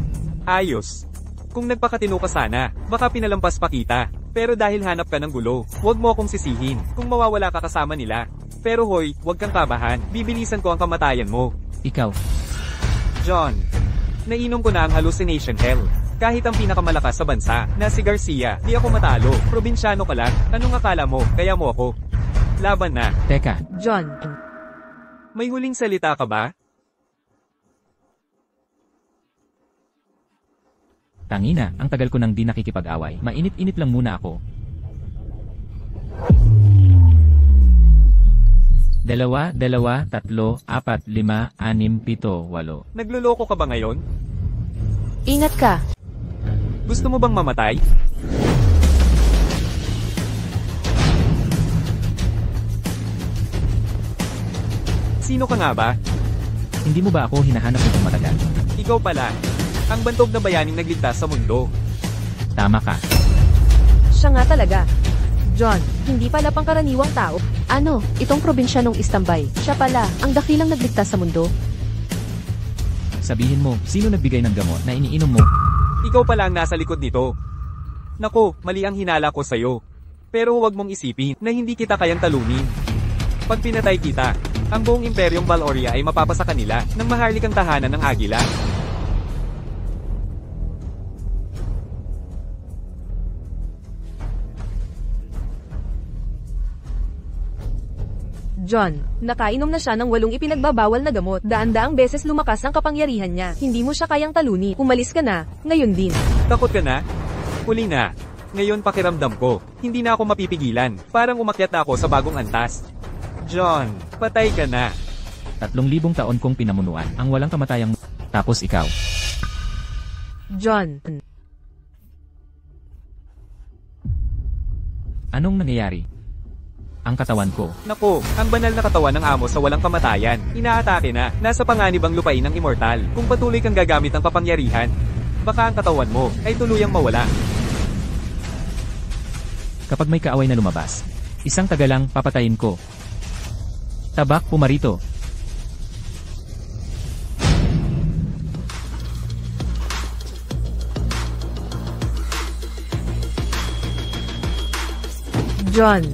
ayos. Kung nagpakatino ka sana, baka pinalampas pa kita. Pero dahil hanap ka ng gulo, huwag mo akong sisihin kung mawawala ka kasama nila. Pero hoy, huwag kang kabahan. Bibilisan ko ang kamatayan mo. Ikaw. John, nainom ko na ang hallucination hell. Kahit ang pinakamalakas sa bansa, na si Garcia, di ako matalo. Probinsyano ka lang. Anong akala mo, kaya mo ako? Laban na. Teka, John, May huling salita ka ba? tangina, ang tagal ko nang di nakikipag-away. Mainit-init lang muna ako. 2, 2, 3, 4, 5, 6, 7, 8. Nagluloko ka ba ngayon? Ingat ka. Gusto mo bang mamatay? Sino ka nga ba? Hindi mo ba ako hinahanap ng matagal? Ikaw pala. Ang bantog na bayaning nagligtas sa mundo. Tama ka. siya nga talaga. John, hindi pala pangkaraniwang tao. Ano, itong probinsyanong Istambay. Siya pala, ang dakilang nagligtas sa mundo. Sabihin mo, sino nagbigay ng gamot na iniinom mo? Ikaw pala ang nasa likod nito. Nako, mali ang hinala ko sa'yo. Pero huwag mong isipin na hindi kita kayang talunin. Pag pinatay kita, ang buong imperyong Valoria ay mapapasa kanila ng maharlikang tahanan ng Agila. John, nakainom na siya ng 8 ipinagbabawal na gamot. Daan-daang beses lumakas ang kapangyarihan niya. Hindi mo siya kayang talunin. Umalis ka na, ngayon din. Takot ka na? Huli na. Ngayon pakiramdam ko, hindi na ako mapipigilan. Parang umakyat na ako sa bagong antas. John, patay ka na. 3,000 taon kong pinamunuan ang walang kamatayang tapos ikaw. John. Anong nangyayari? Ang katawan ko. Nako, ang banal na katawan ng amo sa walang kamatayan. Inaatake na, nasa panganib ang lupain ng immortal. Kung patuloy kang gagamit ng kapangyarihan, baka ang katawan mo ay tuluyang mawala. Kapag may kaaway na lumabas, isang tagalang papatayin ko. Tabak, pumarito. John.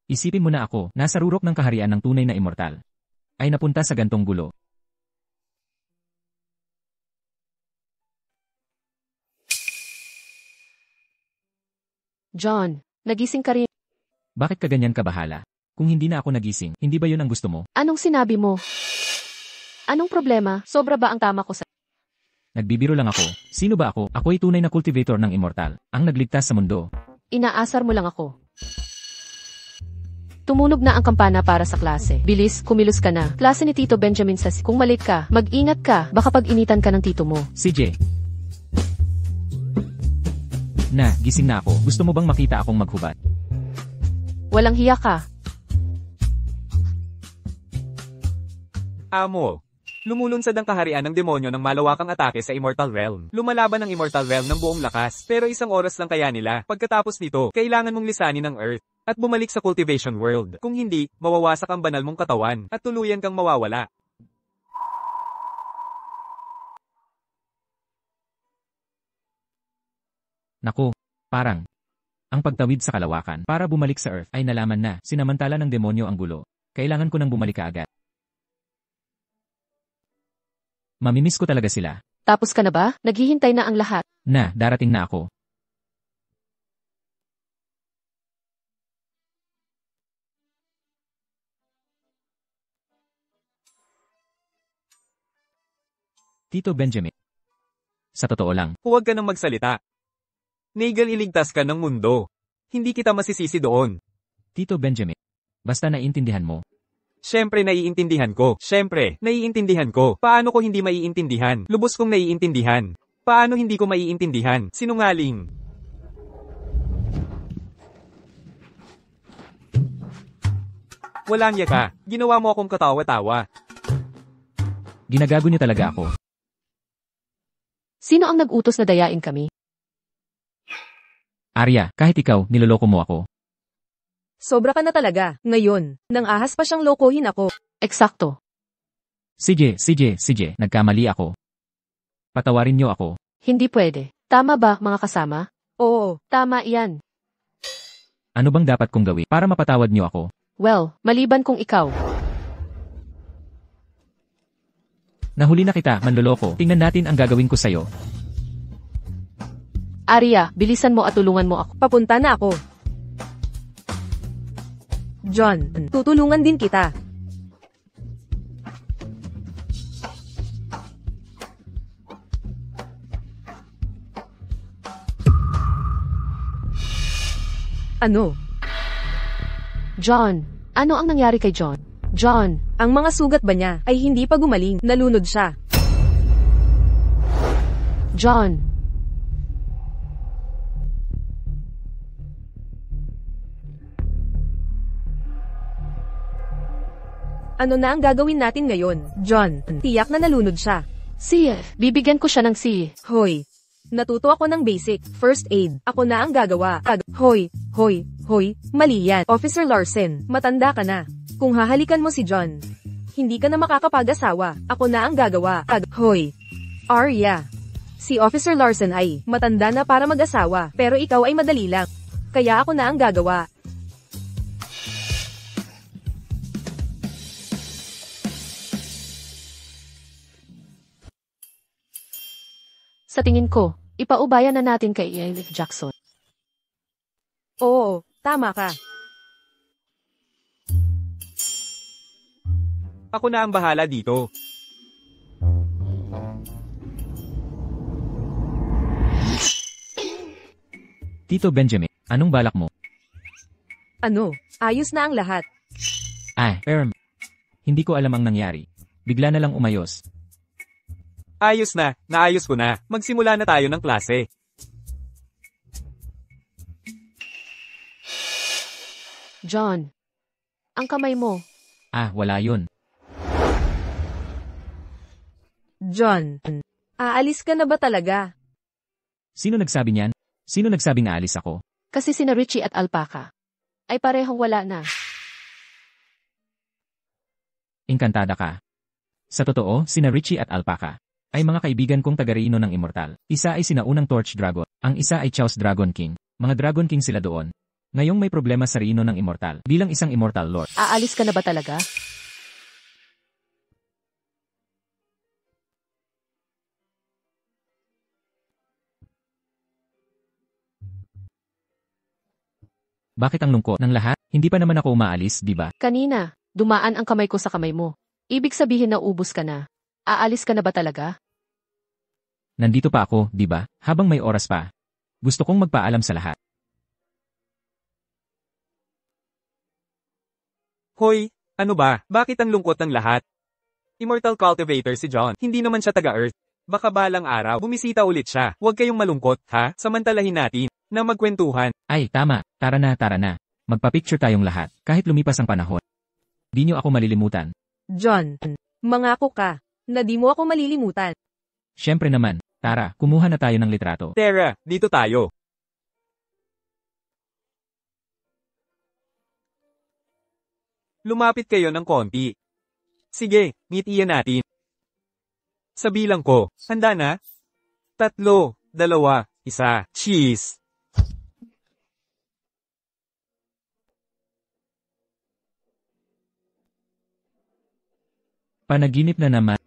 Isipin mo na ako, nasa rurok ng kaharian ng tunay na immortal. Ay napunta sa gantong gulo. John, nagising ka rin. Bakit ka ganyan kabahala? Kung hindi na ako nagising, hindi ba yun ang gusto mo? Anong sinabi mo? Anong problema? Sobra ba ang tama ko sa... Nagbibiro lang ako. Sino ba ako? Ako'y tunay na cultivator ng immortal, ang nagligtas sa mundo. Inaasar mo lang ako. Tumunog na ang kampana para sa klase. Bilis, kumilos ka na. Klase ni Tito Benjamin sa... Kung malate ka, mag-ingat ka. Baka pag-initan ka ng tito mo. CJ. Na, gising na ako. Gusto mo bang makita akong maghubad? Walang hiya ka. Amo. Lumulunsad ang kaharian ng demonyo ng malawakang atake sa Immortal Realm. Lumalaban ang Immortal Realm ng buong lakas, pero isang oras lang kaya nila. Pagkatapos nito, kailangan mong lisanin ang Earth at bumalik sa Cultivation World. Kung hindi, mawawasak ang banal mong katawan at tuluyan kang mawawala. Naku, parang ang pagtawid sa kalawakan para bumalik sa Earth ay nalaman na sinamantala ng demonyo ang gulo. Kailangan ko nang bumalik kaagad. Mamimiss ko talaga sila. Tapos ka na ba? Naghihintay na ang lahat. Na, darating na ako. Tito Benjamin. Sa totoo lang, Huwag ka nang magsalita. Nigel, iligtas ka ng mundo. Hindi kita masisisi doon. Tito Benjamin. Basta naiintindihan mo. Siyempre naiintindihan ko. Siyempre, naiintindihan ko. Paano ko hindi maiintindihan? Lubos kong naiintindihan. Paano hindi ko maiintindihan? Sinungaling. Walang yaka. Ginawa mo akong katawa-tawa. Ginagago niyo talaga ako. Sino ang nag-utos na dayain kami? Arya, kahit ikaw, niloloko mo ako. Sobra ka na talaga. Ngayon, nang ahas pa siyang lokohin ako. Eksakto. CJ, nagkamali ako. Patawarin niyo ako. Hindi pwede. Tama ba, mga kasama? Oo, Tama iyan. Ano bang dapat kong gawin para mapatawad niyo ako? Well, maliban kung ikaw. Nahuli na kita, manloloko. Tingnan natin ang gagawin ko sa'yo. Arya, bilisan mo at tulungan mo ako. papunta na ako. John, tutulungan din kita. Ano? John, ano ang nangyari kay John? John, Ang mga sugat ba niya ay hindi pa gumaling, nalunod siya. John. Ano na ang gagawin natin ngayon, John? Tiyak na nalunod siya. Bibigyan ko siya ng Hoy. Natuto ako ng basic, first aid. Ako na ang gagawa. Hoy, mali yan. Officer Larsen, matanda ka na. Kung hahalikan mo si John, hindi ka na makakapag-asawa. Ako na ang gagawa. Hoy, Arya. Si Officer Larsen ay matanda na para mag-asawa, pero ikaw ay madali lang. Kaya ako na ang gagawa. Sa tingin ko, ipaubayan na natin kay Elif Jackson. Oo, tama ka. Ako na ang bahala dito. Tito Benjamin, anong balak mo? Ano, ayos na ang lahat. Hindi ko alam ang nangyari. Bigla na lang umayos. Ayos na, naayos ko na. Magsimula na tayo ng klase. John, ang kamay mo. Wala yun. John, aalis ka na ba talaga? Sino nagsabi niyan? Sino nagsabing aalis ako? Kasi sina Richie at Alpaca ay parehong wala na. Engkantada ka. Sa totoo, sina Richie at Alpaca. ay mga kaibigan kong taga-reino ng Immortal. Isa ay sinaunang Torch Dragon, ang isa ay Chaos Dragon King. Mga Dragon King sila doon. Ngayong may problema sa reino ng Immortal. Bilang isang Immortal Lord. Aalis ka na ba talaga? Bakit ang lungkot ng lahat? Hindi pa naman ako umaalis, di ba? Kanina, dumaan ang kamay ko sa kamay mo. Ibig sabihin na ubus ka na. Aalis ka na ba talaga? Nandito pa ako, di ba? Habang may oras pa. Gusto kong magpaalam sa lahat. Hoy, ano ba? Bakit ang lungkot ng lahat? Immortal Cultivator si John. Hindi naman siya taga-Earth. Baka balang araw, bumisita ulit siya. Huwag kayong malungkot, ha? Samantalahin natin na magkwentuhan. Ay, tama. Tara na. Magpa-picture tayong lahat, kahit lumipas ang panahon. Di niyo ako malilimutan. John, mangako ka na di mo ako malilimutan. Siyempre naman. Tara, kumuha na tayo ng litrato. Tara, dito tayo. Lumapit kayo ng konti. Sige, ngitian natin. Sa bilang ko, handa na? 3, 2, 1, cheese! Panaginip na naman.